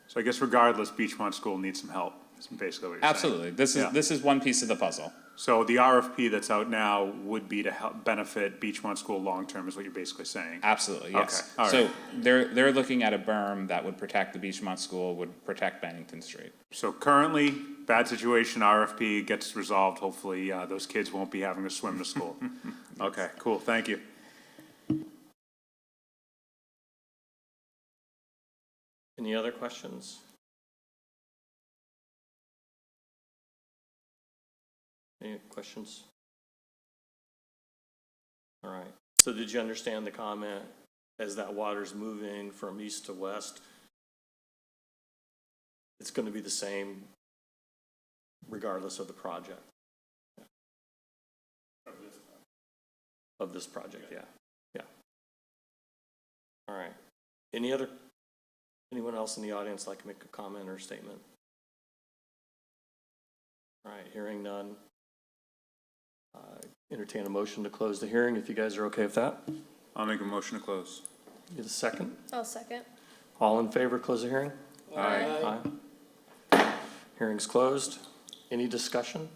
So I guess regardless, Beachmont School needs some help is basically what you're saying. Absolutely. This Yeah. is one piece of the puzzle. So the RFP that's out now would be to help benefit Beachmont School long-term, is what you're basically saying? Absolutely, yes. Okay, all right. So they're looking at a berm that would protect the Beachmont School, would protect Bennington Street. So currently, bad situation, RFP gets resolved, hopefully, those kids won't be having to swim to school. Okay, cool, thank you. Any other questions? Any questions? All right, so did you understand the comment, as that water's moving from east to west? It's gonna be the same regardless of the project? Of this project, yeah, yeah. All right, anyone else in the audience like to make a comment or statement? All right, hearing none. Entertain a motion to close the hearing, if you guys are okay with that. I'll make a motion to close. Get a second? I'll second. All in favor, close the hearing? Aye. Aye. Hearing's closed. Any discussion?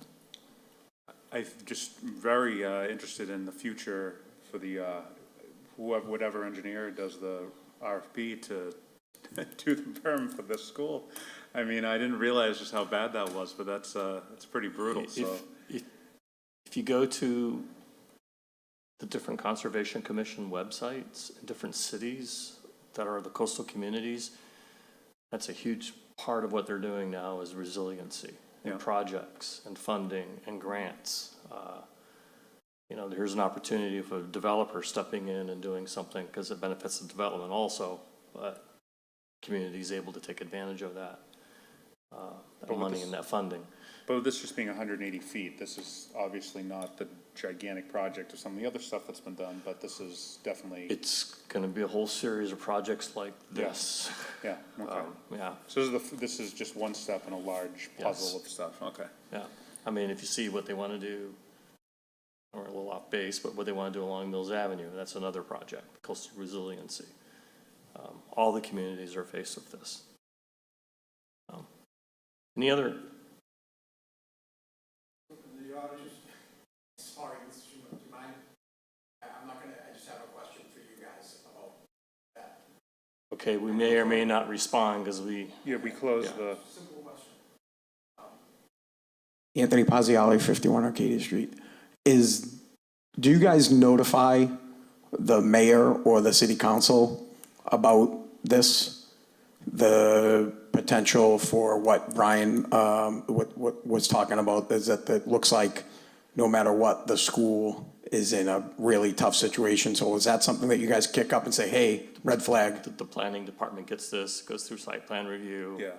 I'm just very interested in the future for the, whatever engineer does the RFP to do the berm for this school. I mean, I didn't realize just how bad that was, but that's pretty brutal, so. If you go to the different Conservation Commission websites in different cities that are the coastal communities, that's a huge part of what they're doing now is resiliency and Yeah. projects and funding and grants. You know, here's an opportunity for a developer stepping in and doing something because it benefits the development also, but community is able to take advantage of that, with money this- and that funding. But with this just being 180 feet, this is obviously not the gigantic project of some of the other stuff that's been done, but this is definitely, It's gonna be a whole series of projects like this. yeah, okay. Yeah, So this is just one step in a large puzzle of stuff, okay. yeah. I mean, if you see what they wanna do, or a little off base, but what they wanna do along Mills Avenue, that's another project, coastal resiliency. All the communities are faced with this. Any other, The audience, sorry, Mr. Chairman, do you mind? I'm not gonna, I just have a question for you guys about that. okay, we may or may not respond, because Yeah, we closed Yeah. the, Simple question. Anthony Pazziali, 51 Arcadia Street. Do you guys notify the mayor or the city council about this? The potential for what Brian, what was talking about is that it looks like no matter what, the school is in a really tough situation. So is that something that you guys kick up and say, hey, red flag? the planning department gets this, goes through site plan review. yeah.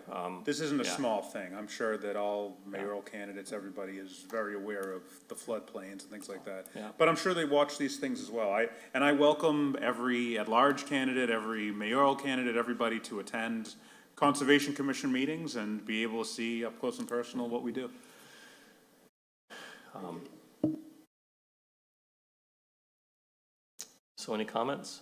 This isn't a yeah. small thing. I'm sure that all mayoral candidates, everybody is very aware of the floodplains and things like that. Yeah. But I'm sure they watch these things as well. I welcome every at-large candidate, every mayoral candidate, everybody to attend Conservation Commission meetings and be able to see up close and personal what we do. So any comments?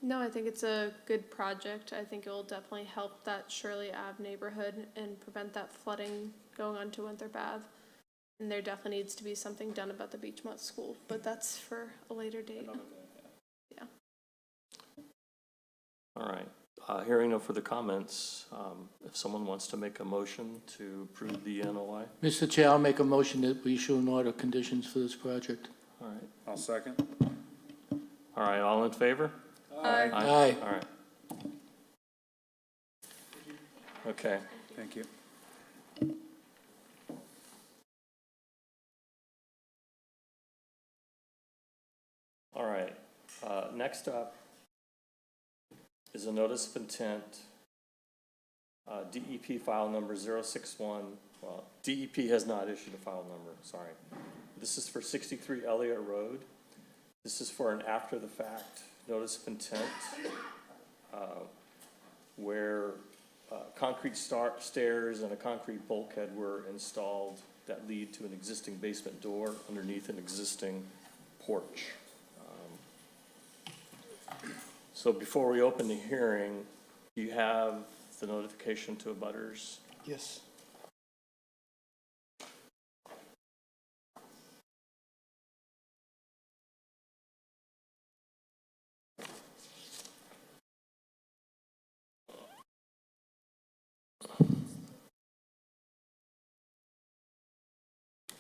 No, I think it's a good project. I think it will definitely help that Shirley Ave neighborhood and prevent that flooding going onto Winthrop Ave. And there definitely needs to be something done about the Beachmont School, but that's for a later date. Yeah. All right, hearing no further comments, if someone wants to make a motion to approve the NOI, Mr. Chair, I'll make a motion that we issue an order of conditions for this project. all right. I'll second. All right, all in favor? Aye. Aye. All right. Okay, Thank you. all right. Next up is a notice of intent, DEP file number 061. Well, DEP has not issued a file number, sorry. This is for 63 Elliott Road. This is for an after-the-fact notice of intent, where concrete stairs and a concrete bulkhead were installed that lead to an existing basement door underneath an existing porch. So before we open the hearing, you have the notification to abutters? Yes.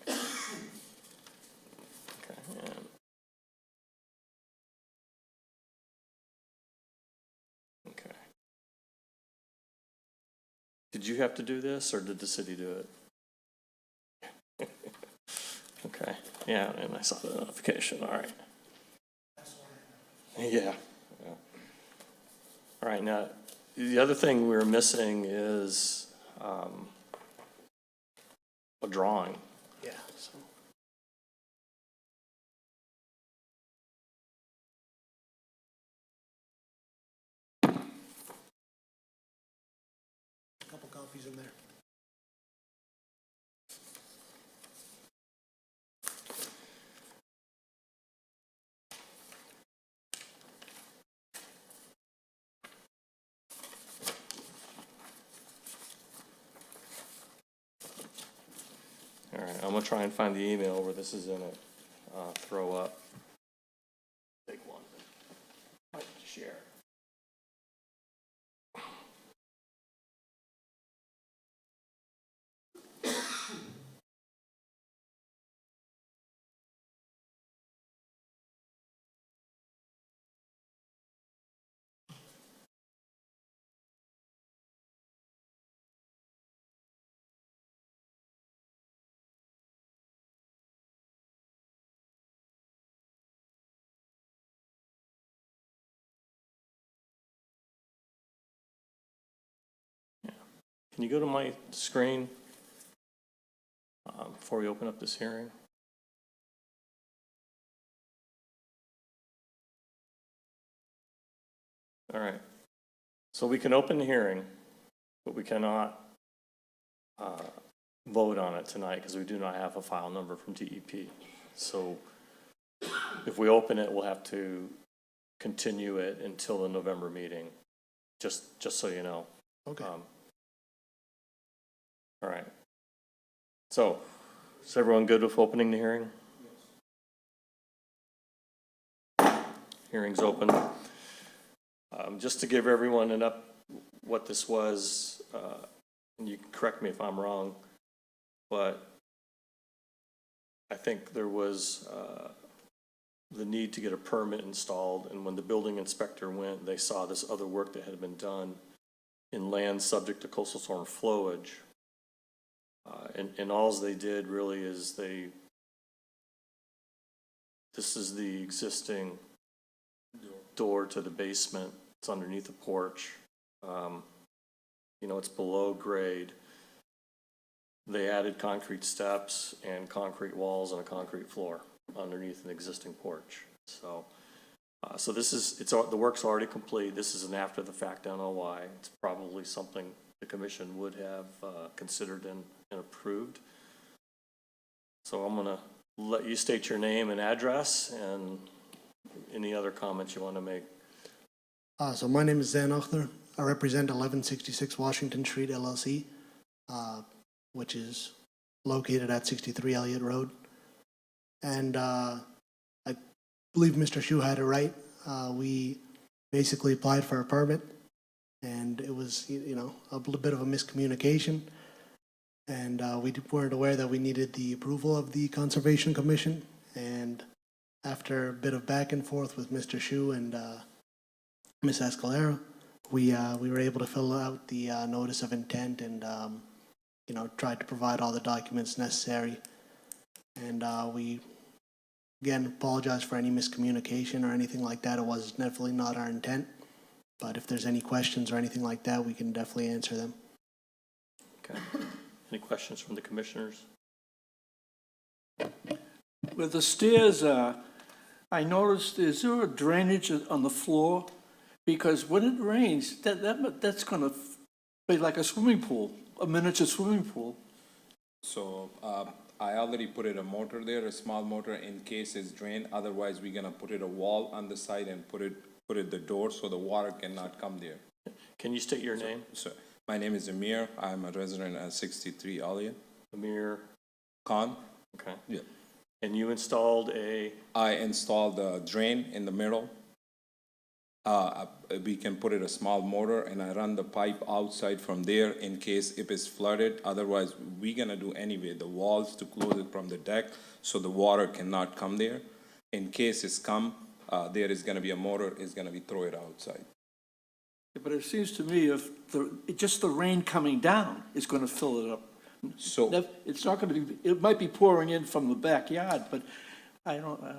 Okay, and. Okay. Did you have to do this, or did the city do it? Okay, yeah, and I saw the notification, all right. Yeah. Yeah. All right, now, the other thing we were missing is, a drawing. Yeah, so. Couple copies in there. All right, I'm gonna try and find the email where this is in it. Throw up. Take one. Might share. Can you go to my screen before we open up this hearing? All right. So we can open the hearing, but we cannot vote on it tonight because we do not have a file number from DEP. So if we open it, we'll have to continue it until the November meeting, just so you know. Okay. All right. So, is everyone good with opening the hearing? Hearing's open. Just to give everyone what this was, and you can correct me if I'm wrong, but I think there was the need to get a permit installed, and when the building inspector went, they saw this other work that had been done in land subject to coastal storm flowage. And alls they did really is this is the existing door to the basement. It's underneath the porch. You know, it's below grade. They added concrete steps and concrete walls and a concrete floor underneath an existing porch. So, so this is, the work's already complete. This is an after the fact NOI. It's probably something the commission would have considered and approved. So I'm gonna let you state your name and address and any other comments you want to make. So my name is Zan Ochter. I represent 1166 Washington Street LLC, which is located at 63 Elliott Road. And I believe Mr. Shu had it right. We basically applied for a permit, and it was, you know, a little bit of a miscommunication. And we weren't aware that we needed the approval of the Conservation Commission. And after a bit of back and forth with Mr. Shu and Ms. Escalera, we were able to fill out the notice of intent and, you know, tried to provide all the documents necessary. And we, again, apologize for any miscommunication or anything like that. It was definitely not our intent. But if there's any questions or anything like that, we can definitely answer them. Okay. Any questions from the commissioners? Where the stairs are, I noticed, is there a drainage on the floor? Because when it rains, that's gonna be like a swimming pool, a miniature swimming pool. So, I already put a motor there, a small motor in case it's drained. Otherwise, we're gonna put a wall on the side and put it the door so the water cannot come there. Can you state your name? So, My name is Amir. I'm a resident at 63 Elliott. Amir, Khan. okay. Yeah. And you installed a, I installed a drain in the middle. We can put it a small motor and I run the pipe outside from there in case if it's flooded. Otherwise, we're gonna do anyway, the walls to close it from the deck so the water cannot come there. In case it's come, there is gonna be a motor, is gonna be throw it outside. But it seems to me if just the rain coming down is gonna fill it up. So, It's not gonna be, it might be pouring in from the backyard, but I don't know.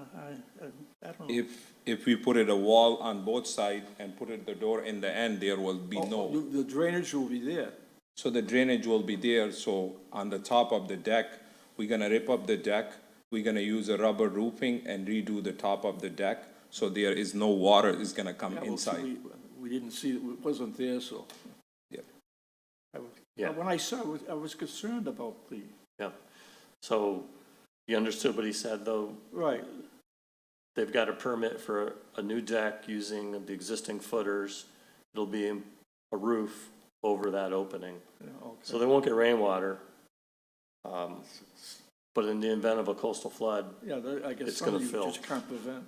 if we put it a wall on both sides and put it the door in the end, there will be no. The drainage will be there. So the drainage will be there, so on the top of the deck, we're gonna rip up the deck, we're gonna use a rubber roofing and redo the top of the deck, so there is no water is gonna come Yeah, well, see, inside. we didn't see, it wasn't there, so. Yeah. yeah, When I saw it, I was concerned about the, yeah. So you understood what he said, though? right, They've got a permit for a new deck using the existing footers. It'll be a roof over that opening. yeah, okay. So they won't get rainwater. But in the event of a coastal flood, Yeah, I guess It's some of gonna you fill. just can't prevent.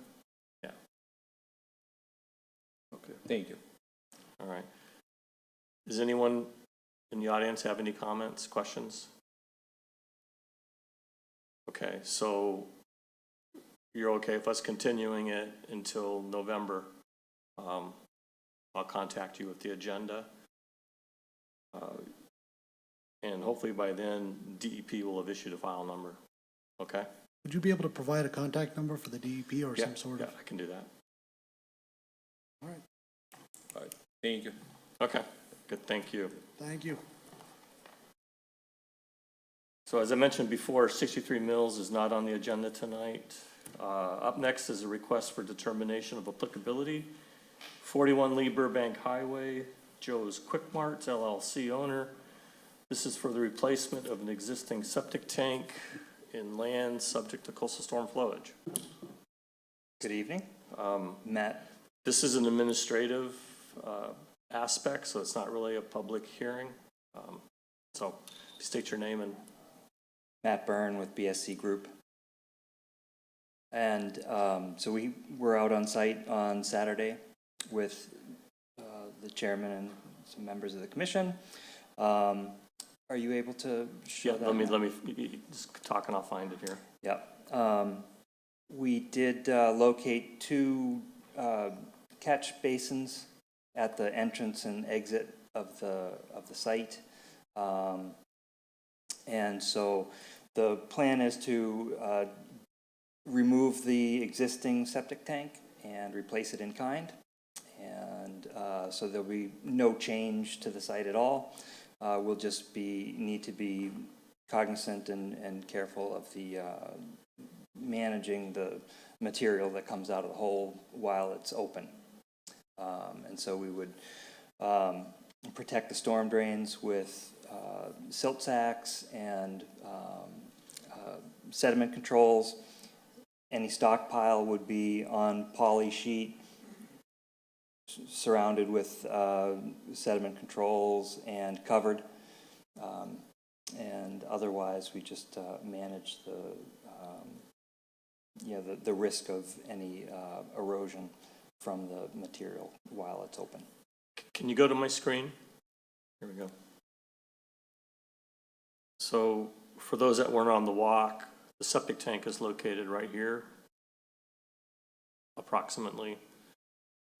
Yeah. Okay. Thank you. all right. Does anyone in the audience have any comments, questions? Okay, so you're okay with us continuing it until November? I'll contact you with the agenda. And hopefully by then, DEP will have issued a file number, okay? Would you be able to provide a contact number for the DEP or Yeah, some sort yeah, of? I can do that. All right, All right, thank you. Okay, good, thank you. thank you. So as I mentioned before, 63 Mills is not on the agenda tonight. Up next is a request for determination of applicability. 41 Lee Burbank Highway, Joe's Quick Marts LLC owner. This is for the replacement of an existing septic tank in land subject to coastal storm flowage. Good evening, Matt. This is an administrative aspect, so it's not really a public hearing. So state your name and Matt Byrne with BSC Group. And so we were out on site on Saturday with the chairman and some members of the commission. Are you able to show yeah, that? let me just talk and I'll find it here. Yeah. We did locate two catch basins at the entrance and exit of the site. And so the plan is to remove the existing septic tank and replace it in kind. And so there'll be no change to the site at all. We'll just need to be cognizant and careful of the managing the material that comes out of the hole while it's open. And so we would protect the storm drains with silt sacks and sediment controls. Any stockpile would be on poly sheet surrounded with sediment controls and covered. And otherwise, we just manage the risk of any erosion from the material while it's open. Can you go to my screen? Here we go. So for those that weren't on the walk, the septic tank is located right here, approximately.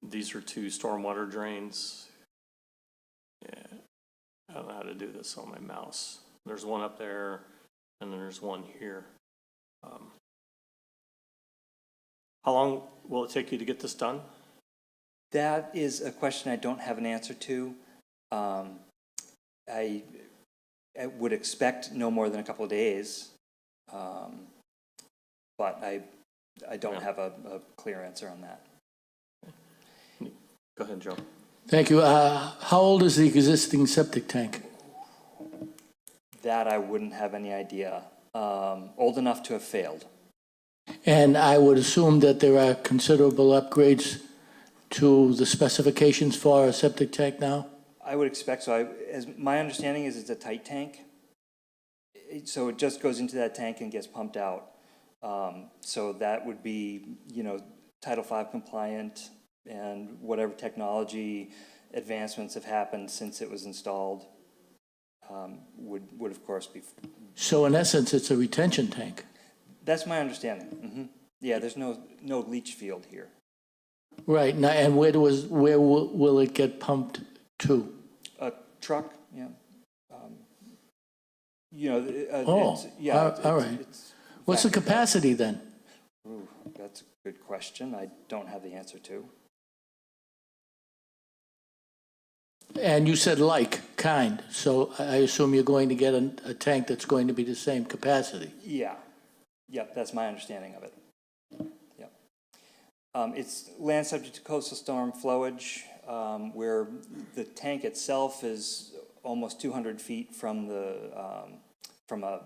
These are two stormwater drains. Yeah, I don't know how to do this on my mouse. There's one up there, and then there's one here. How long will it take you to get this done? That is a question I don't have an answer to. I would expect no more than a couple of days, but I don't have a clear answer on that. Go ahead, Joe. Thank you. How old is the existing septic tank? That I wouldn't have any idea. Old enough to have failed. And I would assume that there are considerable upgrades to the specifications for a septic tank now? I would expect so. As my understanding is it's a tight tank. So it just goes into that tank and gets pumped out. So that would be, you know, Title V compliant, and whatever technology advancements have happened since it was installed would of course be. So in essence, it's a retention tank. That's my understanding. Yeah, there's no leach field here. Right, now, and where will it get pumped to? A truck, yeah. You know, Oh, it's, yeah. all right. What's the capacity then? Ooh, that's a good question. I don't have the answer to. And you said kind, so I assume you're going to get a tank that's going to be the same capacity. Yeah. Yep, that's my understanding of it. Yep. It's land subject to coastal storm flowage, where the tank itself is almost 200 feet from a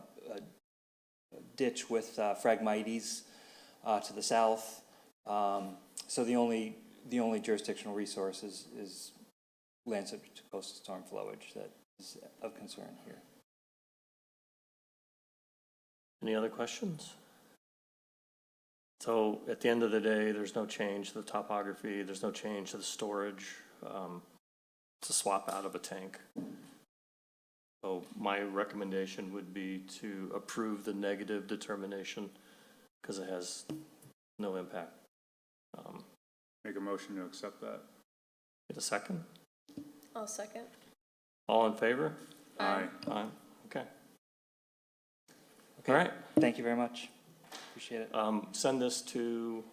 ditch with Phragmites to the south. So the only jurisdictional resource is land subject to coastal storm flowage that is of concern here. Any other questions? So at the end of the day, there's no change to the topography, there's no change to the storage. It's a swap out of a tank. So my recommendation would be to approve the negative determination because it has no impact. Make a motion to accept that. Get a second? I'll second. All in favor? Aye. Aye, okay. All right, Thank you very much. Appreciate it. send this to,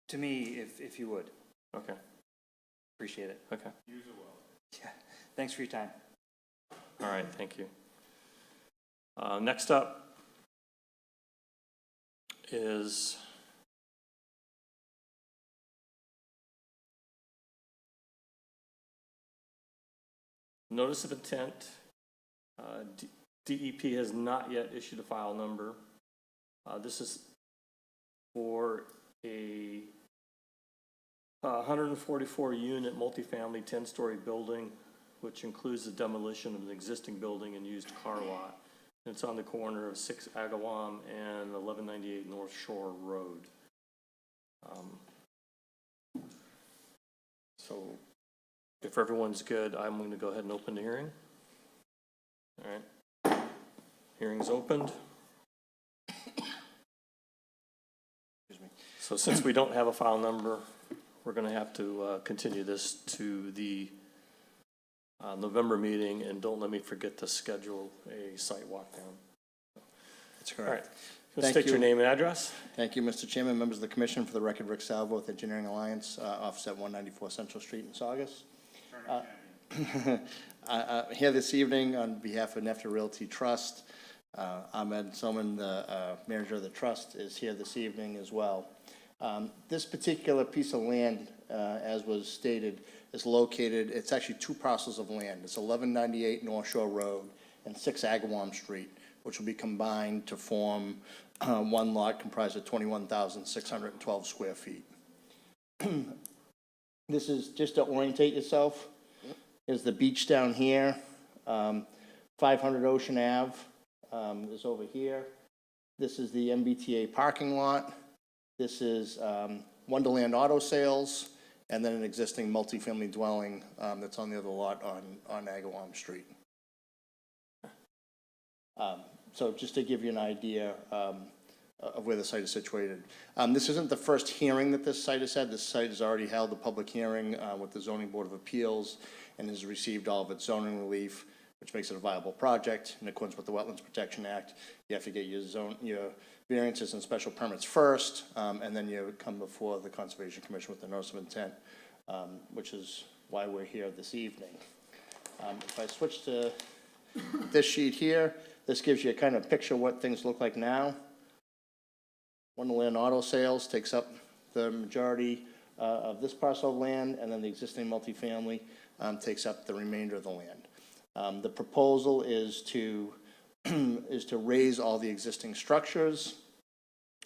To me, if you would. okay, Appreciate it. okay. Yeah. Thanks for your time. All right, thank you. Next up is notice of intent. DEP has not yet issued a file number. This is for a 144 unit multifamily 10-story building, which includes the demolition of an existing building and used car lot. And it's on the corner of 6 Agawam and 1198 North Shore Road. So if everyone's good, I'm going to go ahead and open the hearing. All right. Hearing's opened. So since we don't have a file number, we're going to have to continue this to the November meeting, and don't let me forget to schedule a site walk down. That's All right. correct. Let's Thank state your you. name and address. Thank you, Mr. Chairman, members of the commission. For the record, Rick Salvo with Engineering Alliance, office at 194 Central Street in Saugus. I'm here this evening on behalf of Nefta Realty Trust. Ahmed Soman, the manager of the trust, is here this evening as well. This particular piece of land, as was stated, is located, it's actually two parcels of land. It's 1198 North Shore Road and 6 Agawam Street, which will be combined to form one lot comprised of 21,612 square feet. This is, just to orientate yourself, is the beach down here. 500 Ocean Ave is over here. This is the MBTA parking lot. This is Wonderland Auto Sales, and then an existing multifamily dwelling that's on the other lot on Agawam Street. So just to give you an idea of where the site is situated. This isn't the first hearing that this site has had. This site has already held a public hearing with the Zoning Board of Appeals and has received all of its zoning relief, which makes it a viable project. In accordance with the Wetlands Protection Act, you have to get your variances and special permits first, and then you come before the Conservation Commission with the notice of intent, which is why we're here this evening. If I switch to this sheet here, this gives you a kind of picture of what things look like now. Wonderland Auto Sales takes up the majority of this parcel of land, and then the existing multifamily takes up the remainder of the land. The proposal is to raise all the existing structures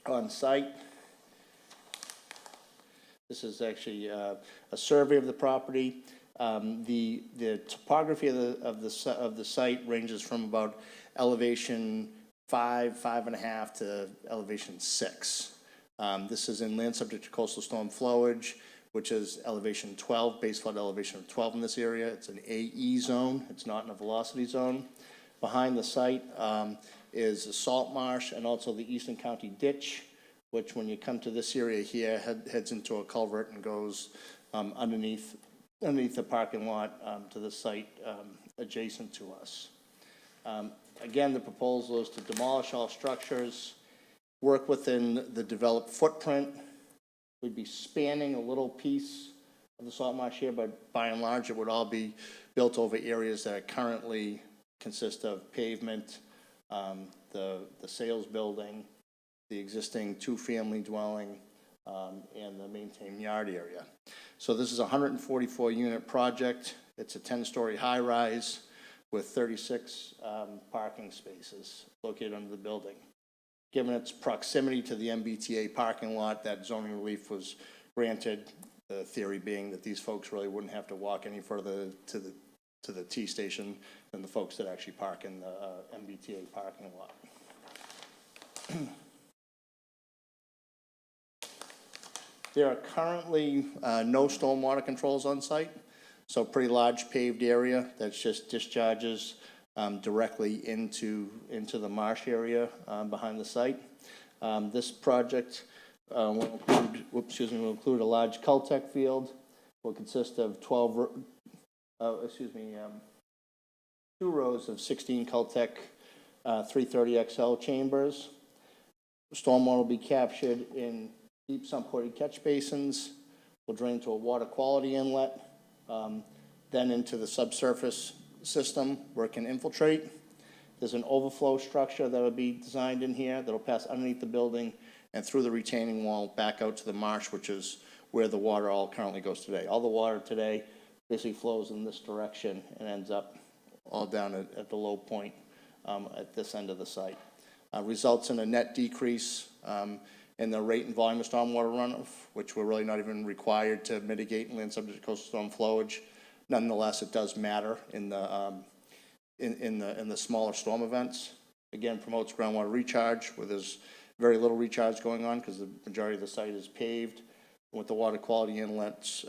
on site. This is actually a survey of the property. The topography of the site ranges from about elevation 5.5 to elevation 6. This is in land subject to coastal storm flowage, which is elevation 12, base flood elevation of 12 in this area. It's an AE zone, it's not in a velocity zone. Behind the site is a salt marsh and also the Eastern County Ditch, which when you come to this area here, heads into a culvert and goes underneath the parking lot to the site adjacent to us. Again, the proposal is to demolish all structures, work within the developed footprint. We'd be spanning a little piece of the salt marsh here, but by and large, it would all be built over areas that currently consist of pavement, the sales building, the existing two-family dwelling, and the maintained yard area. So this is a 144-unit project. It's a 10-story high-rise with 36 parking spaces located under the building. Given its proximity to the MBTA parking lot, that zoning relief was granted, the theory being that these folks really wouldn't have to walk any further to the T station than the folks that actually park in the MBTA parking lot. There are currently no stormwater controls on site, so pretty large paved area that just discharges directly into the marsh area behind the site. This project will include a large Cultec field, will consist of 2 rows of 16 Cultec 330XL chambers. Stormwater will be captured in deep sump-ported catch basins, will drain to a water quality inlet, then into the subsurface system where it can infiltrate. There's an overflow structure that will be designed in here that will pass underneath the building and through the retaining wall back out to the marsh, which is where the water all currently goes today. All the water today basically flows in this direction and ends up all down at the low point at this end of the site. Results in a net decrease in the rate and volume of stormwater runoff, which we're really not even required to mitigate in land subject to coastal storm flowage. Nonetheless, it does matter in the smaller storm events. Again, promotes groundwater recharge where there's very little recharge going on because the majority of the site is paved. With the water quality inlets,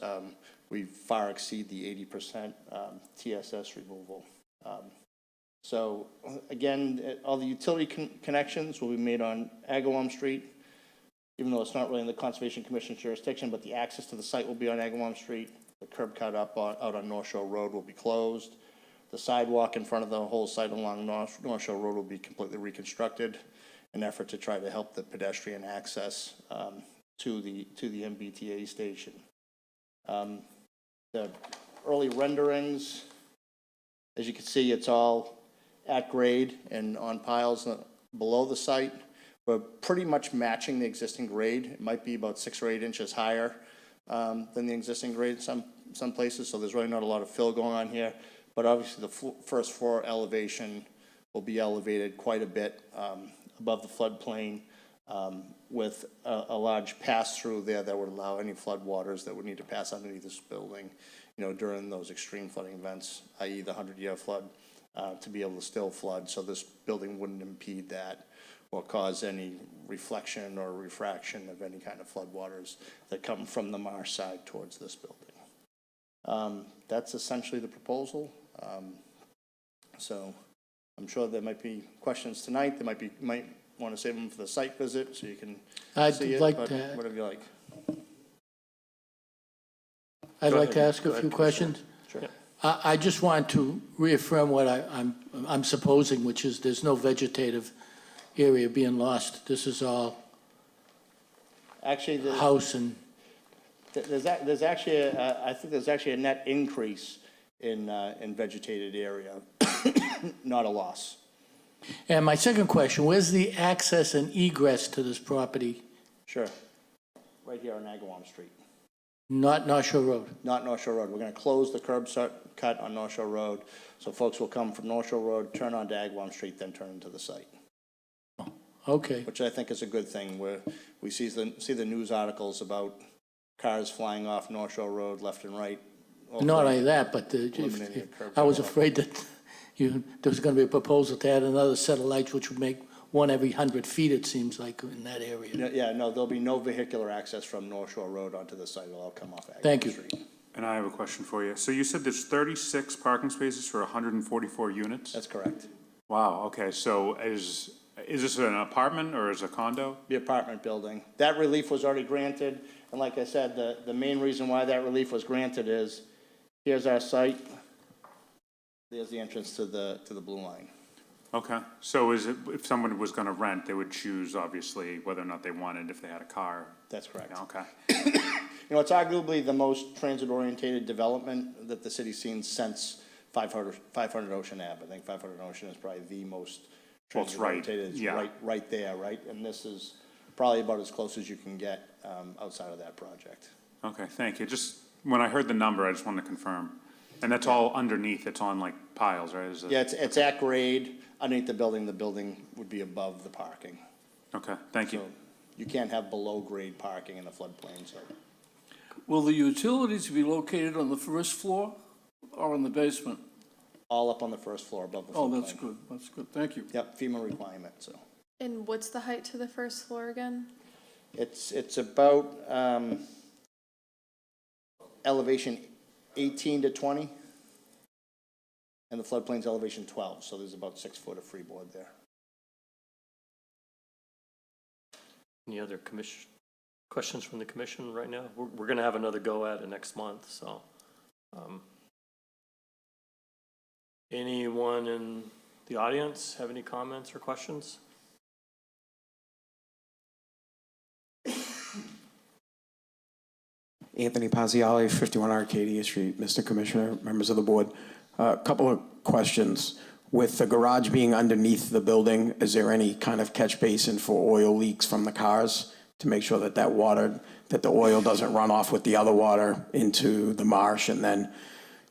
we far exceed the 80% TSS removal. So again, all the utility connections will be made on Agawam Street, even though it's not really in the Conservation Commission's jurisdiction, but the access to the site will be on Agawam Street. The curb cut out on North Shore Road will be closed. The sidewalk in front of the whole site along North Shore Road will be completely reconstructed in an effort to try to help the pedestrian access to the MBTA station. The early renderings, as you can see, it's all at grade and on piles below the site. We're pretty much matching the existing grade. It might be about 6 or 8 inches higher than the existing grade in some places, so there's really not a lot of fill going on here. But obviously the first floor elevation will be elevated quite a bit above the floodplain with a large pass-through there that would allow any floodwaters that would need to pass underneath this building, during those extreme flooding events, i.e. the 100-year flood, to be able to still flood. So this building wouldn't impede that or cause any reflection or refraction of any kind of floodwaters that come from the marsh side towards this building. That's essentially the proposal. So I'm sure there might be questions tonight. You might want to save them for the site visit so you can see it, but whatever you like. I'd like to ask a few questions. Sure. I just want to reaffirm what I'm supposing, which is there's no vegetative area being lost. This is all actually house and... There's actually, I think there's actually a net increase in vegetated area, not a loss. And my second question, where's the access and egress to this property? Sure. Right here on Agawam Street. Not North Shore Road? Not North Shore Road. We're going to close the curb cut on North Shore Road, so folks will come from North Shore Road, turn onto Agawam Street, then turn into the site. Okay. Which I think is a good thing, where we see the news articles about cars flying off North Shore Road left and right Not only that, but Eliminating a curb I was cut. afraid that there was gonna be a proposal to add another set of lights, which would make one every 100 feet, it seems like, in that area. Yeah, no, there'll be no vehicular access from North Shore Road onto the site. It'll all come off Thank Agnew you. Street. And I have a question for you. So you said there's 36 parking spaces for 144 units? That's correct. Wow, okay, so is this an apartment or is it a condo? The apartment building. That relief was already granted, and like I said, the main reason why that relief was granted is, here's our site, there's the entrance to the blue line. Okay, so is it, if someone was gonna rent, they would choose, obviously, whether or not they wanted, if they had a car? That's correct. Yeah, okay. You know, it's arguably the most transit-oriented development that the city's seen since 500 Ocean Ave. I think 500 Ocean is probably the most Well, it's right, transit-oriented. It's yeah. right there, right? And this is probably about as close as you can get outside of that project. Okay, thank you. Just, when I heard the number, I just wanted to confirm. And that's all underneath, it's on like piles, right? Is it- Yeah, it's at grade underneath the building would be above the parking. Okay, thank you. So you can't have below-grade parking in a floodplain, so. Will the utilities be located on the first floor or in the basement? All up on the first floor above the Oh, floodplain. that's good, thank you. Yep, FEMA requirement, so. And what's the height to the first floor again? It's about elevation 18 to 20, and the floodplain's elevation 12, so there's about 6 foot of freeboard there. Any other questions from the commission right now? We're gonna have another go at it next month, so. Anyone in the audience have any comments or questions? Anthony Paziale, 51 Arcadia Street. Mr. Commissioner, members of the board. A couple of questions. With the garage being underneath the building, is there any kind of catch basin for oil leaks from the cars to make sure that the oil doesn't run off with the other water into the marsh and then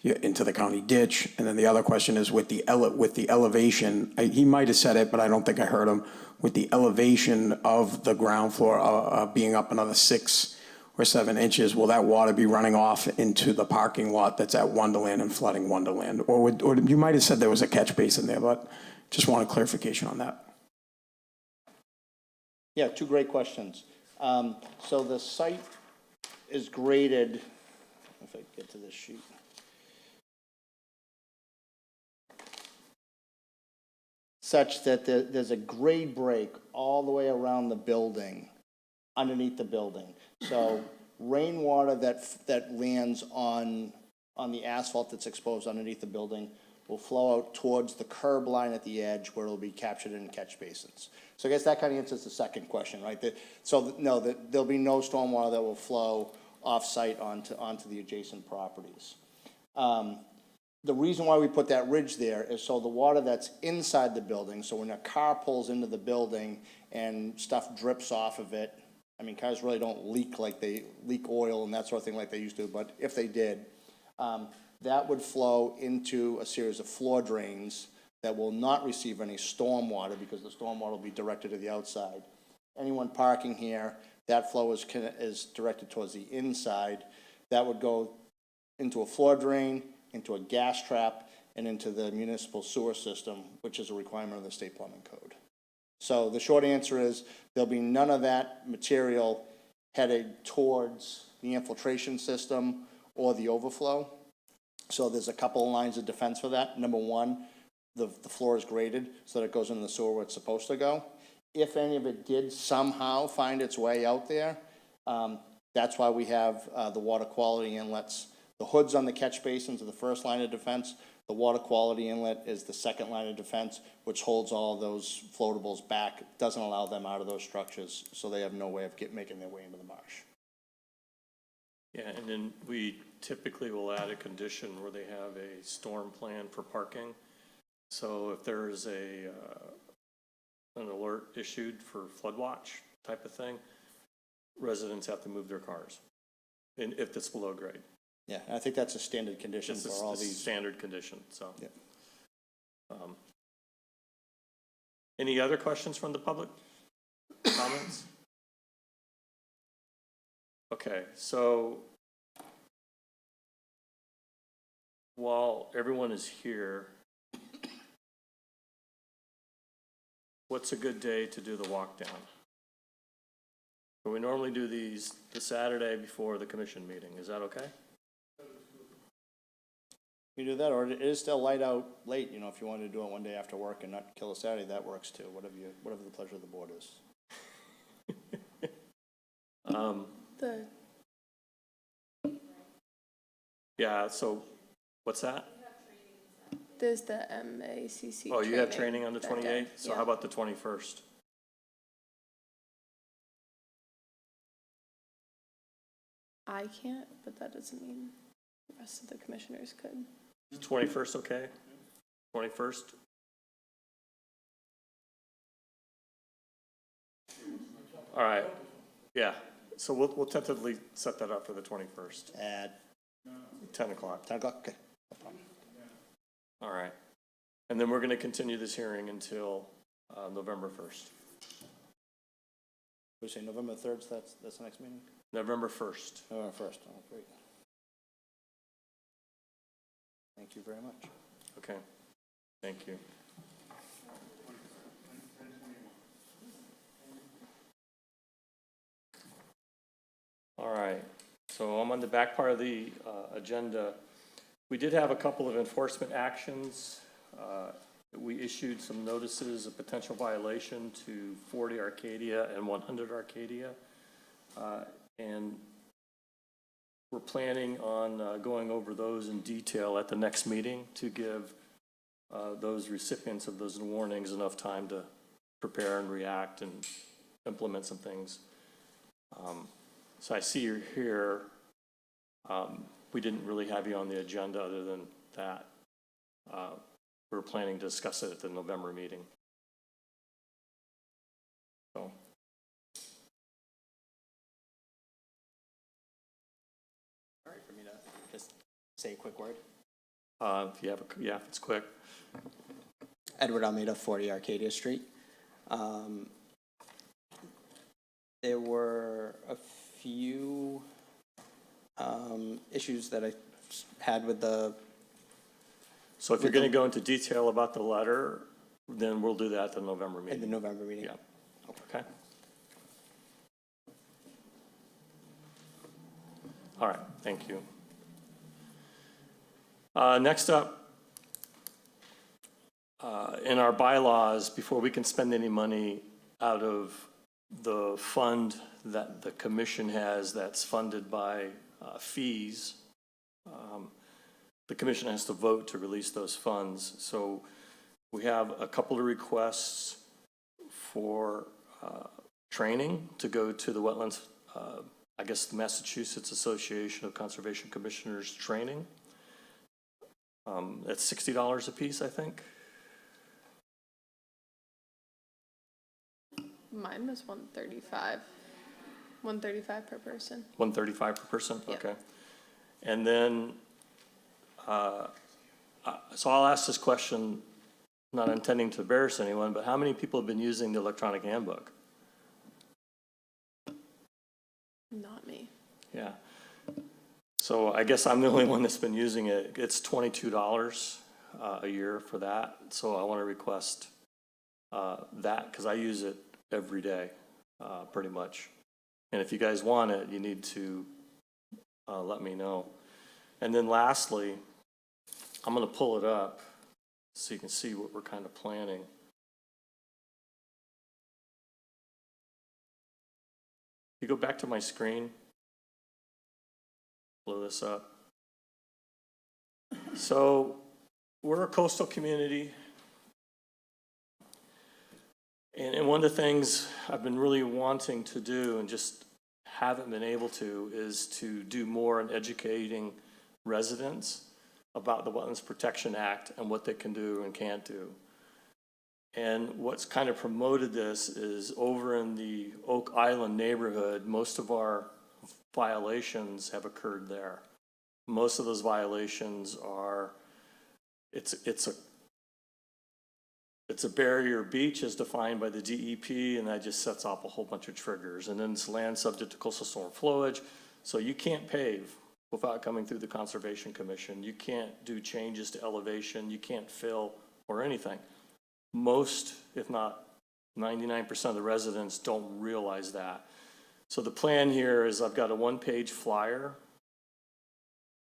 into the county ditch? And then the other question is with the elevation, he might have said it, but I don't think I heard him, with the elevation of the ground floor being up another 6 or 7 inches, will that water be running off into the parking lot that's at Wonderland and flooding Wonderland? Or you might have said there was a catch basin there, but just want a clarification on that. Yeah, two great questions. So the site is graded, if I get to this sheet. Such that there's a grade break all the way around the building, underneath the building. So rainwater that lands on the asphalt that's exposed underneath the building will flow out towards the curb line at the edge where it'll be captured in catch basins. So I guess that kind of answers the second question, right? There'll be no stormwater that will flow off-site onto the adjacent properties. The reason why we put that ridge there is so the water that's inside the building, so when a car pulls into the building and stuff drips off of it, I mean, cars really don't leak like they leak oil and that sort of thing like they used to, but if they did, that would flow into a series of floor drains that will not receive any storm water because the storm water will be directed to the outside. Anyone parking here, that flow is directed towards the inside. That would go into a floor drain, into a gas trap, and into the municipal sewer system, which is a requirement of the state plumbing code. So the short answer is there'll be none of that material headed towards the infiltration system or the overflow. So there's a couple of lines of defense for that. Number one, the floor is graded so that it goes in the sewer where it's supposed to go. If any of it did somehow find its way out there, that's why we have the water quality inlets. The hoods on the catch basins are the first line of defense. The water quality inlet is the second line of defense, which holds all of those floatables back, doesn't allow them out of those structures, so they have no way of making their way into the marsh. Yeah, and then we typically will add a condition where they have a storm plan for parking. So if there's an alert issued for flood watch type of thing, residents have to move their cars, and if it's below grade. Yeah, I think that's a standard condition It's for all a these. standard condition, so. Yeah. Any other questions from the public? Comments? Okay, so while everyone is here, what's a good day to do the walk down? We normally do these the Saturday before the commission meeting. Is that okay? You do that, or it is still light out late, you know, if you wanted to do it one day after work and not kill a Saturday, that works too, whatever the pleasure of the board is. The, Yeah, so, what's that? there's the MACC Oh, you have training on the that day. 28th? So Yeah. how about the 21st? I can't, but that doesn't mean the rest of the commissioners could. Is 21st okay? 21st? All right, yeah, so we'll tentatively set that up for the 21st, At 10 o'clock. 10 o'clock, okay, no problem. All right. And then we're going to continue this hearing until November 1st. We say November 3rd, so that's the next meeting? November 1st. November 1st, oh, great. Thank you very much. Okay, thank you. All right, so I'm on the back part of the agenda. We did have a couple of enforcement actions. We issued some notices of potential violation to 40 Arcadia and 100 Arcadia. And we're planning on going over those in detail at the next meeting to give those recipients of those warnings enough time to prepare and react and implement some things. So I see you're here. We didn't really have you on the agenda other than that. We're planning to discuss it at the November meeting. So. All right, for me to just say a quick word. If you have yeah, if it's quick. Edward Almeida, 40 Arcadia Street. There were a few issues that I had with the... So if you're going to go into detail about the letter, then we'll do that at the November meeting. In the November meeting? Yeah. Okay. All right, thank you. Next up, in our bylaws, before we can spend any money out of the fund that the commission has that's funded by fees, the commission has to vote to release those funds. So we have a couple of requests for training to go to the wetlands, I guess the Massachusetts Association of Conservation Commissioners training. That's $60 a piece, I think. Mine was 135. 135 per person. 135 per person, Yep. okay. And then, so I'll ask this question, not intending to embarrass anyone, but how many people have been using the electronic handbook? Not me. Yeah. So I guess I'm the only one that's been using it. It's $22 a year for that. So I want to request that because I use it every day, pretty much. And if you guys want it, you need to let me know. And then lastly, I'm going to pull it up so you can see what we're kind of planning. You go back to my screen, blow this up. So we're a coastal community. And one of the things I've been really wanting to do and just haven't been able to is to do more in educating residents about the Wetlands Protection Act and what they can do and can't do. And what's kind of promoted this is over in the Oak Island neighborhood, most of our violations have occurred there. Most of those violations are, it's a barrier beach as defined by the DEP, and that just sets off a whole bunch of triggers. And then it's land subject to coastal storm flowage, so you can't pave without coming through the Conservation Commission. You can't do changes to elevation, you can't fill or anything. Most, if not 99% of the residents don't realize that. So the plan here is I've got a one-page flyer.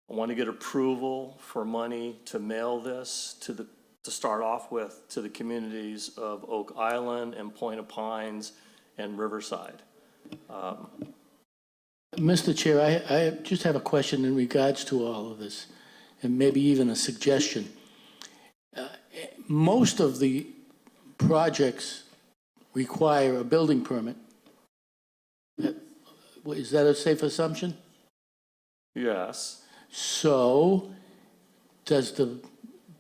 I want to get approval for money to mail this to start off with, to the communities of Oak Island and Point of Pines and Riverside. Mr. Chair, I just have a question in regards to all of this, and maybe even a suggestion. Most of the projects require a building permit. Is that a safe assumption? Yes. So, does the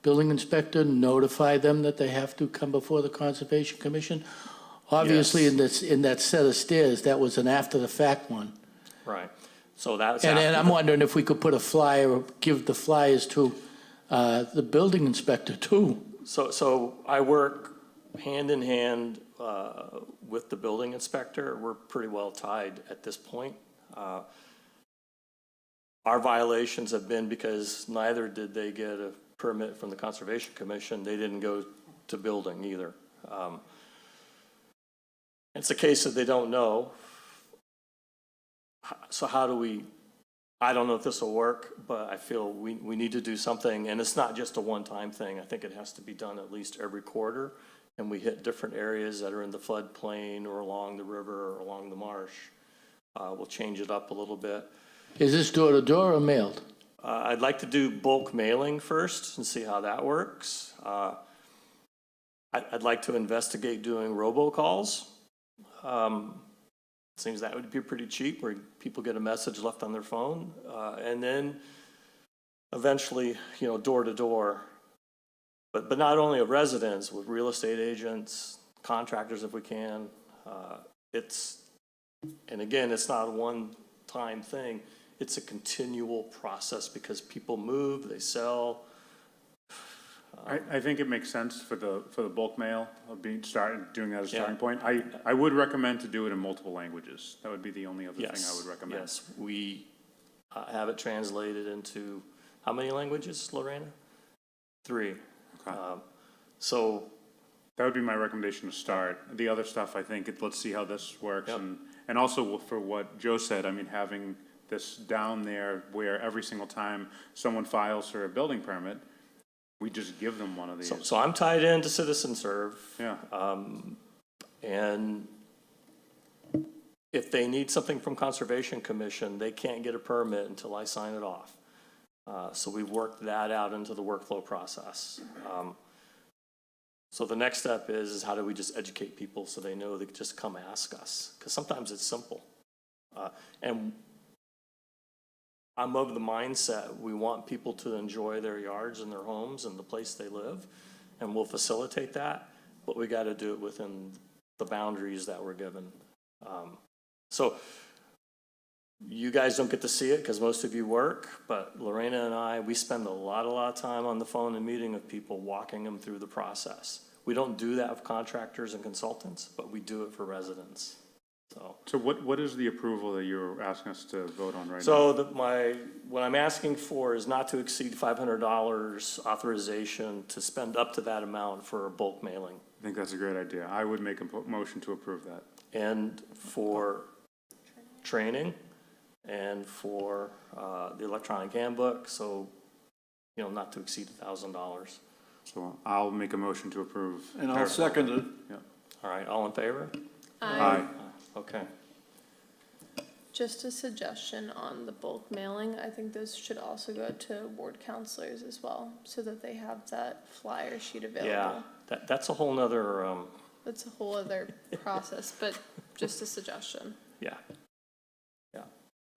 building inspector notify them that they have to come before the Conservation Commission? Obviously, Yes. in that set of stairs, that was an after-the-fact one. Right. So that's. And after I'm the- wondering if we could put a flyer, or give the flyers to the building inspector too. So I work hand in hand with the building inspector. We're pretty well tied at this point. Our violations have been because neither did they get a permit from the Conservation Commission. They didn't go to building either. It's a case that they don't know. So how do we, I don't know if this will work, but I feel we need to do something. And it's not just a one-time thing. I think it has to be done at least every quarter. And we hit different areas that are in the floodplain or along the river or along the marsh. We'll change it up a little bit. Is this door-to-door or mailed? I'd like to do bulk mailing first and see how that works. I'd like to investigate doing robocalls. Seems that would be pretty cheap, where people get a message left on their phone. And then eventually, door to door. But not only of residents, with real estate agents, contractors if we can. And again, it's not a one-time thing. It's a continual process because people move, they sell. I think it makes sense for the bulk mail, doing that as a starting point. I would recommend to do it in multiple languages. That would be the only other thing I would recommend. Yes, we have it translated into, how many languages, Lorena? 3. Okay. So. That would be my recommendation to start. The other stuff, I think, let's see how this works. Yep. And also for what Joe said, I mean, having this down there where every single time someone files for a building permit, we just give them one of these. So I'm tied into Citizen Serve. Yeah. And if they need something from Conservation Commission, they can't get a permit until I sign it off. So we've worked that out into the workflow process. So the next step is how do we just educate people so they know they can just come ask us? Because sometimes it's simple. And I'm of the mindset we want people to enjoy their yards and their homes and the place they live, and we'll facilitate that, but we got to do it within the boundaries that we're given. So you guys don't get to see it because most of you work, but Lorena and I, we spend a lot of time on the phone and meeting with people, walking them through the process. We don't do that with contractors and consultants, but we do it for residents. So what is the approval that you're asking us to vote on right now? So what I'm asking for is not to exceed $500 authorization to spend up to that amount for bulk mailing. I think that's a great idea. I would make a motion to approve that. And for training and for the electronic handbook, so, not to exceed $1,000. So I'll make a motion to approve. And I'll second it. Yeah. All right, all in favor? Aye. Okay. Just a suggestion on the bulk mailing, I think those should also go to ward counselors as well, so that they have that flyer sheet available. Yeah, that's a whole nother, That's a whole other process, but just a suggestion. yeah,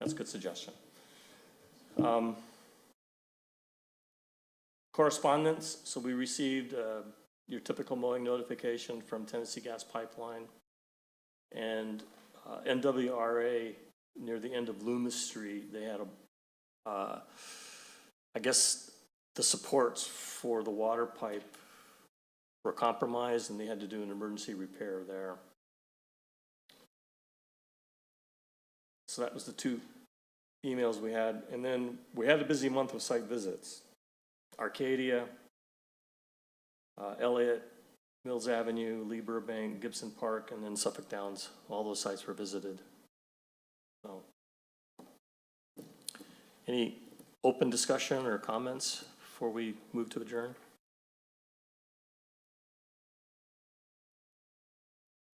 that's a good suggestion. Correspondence, so we received your typical mowing notification from Tennessee Gas Pipeline and NWRA near the end of Loomis Street. They had I guess the supports for the water pipe were compromised and they had to do an emergency repair there. So that was the two emails we had. And then we had a busy month with site visits. Arcadia, Elliott, Mills Avenue, Lee Burbank, Gibson Park, and then Suffolk Downs. All those sites were visited. So, any open discussion or comments before we move to adjourn?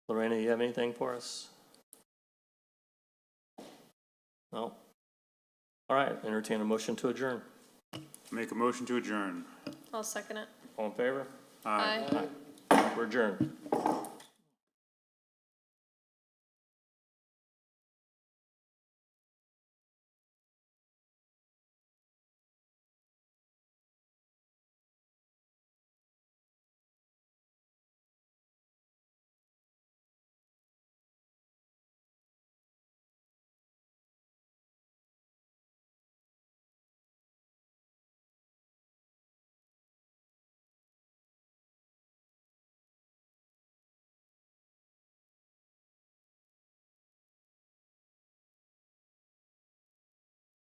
Lorena, you have anything for us? No? All right, entertain a motion to adjourn. Make a motion to adjourn. I'll second it. All in favor? Aye. We're adjourned.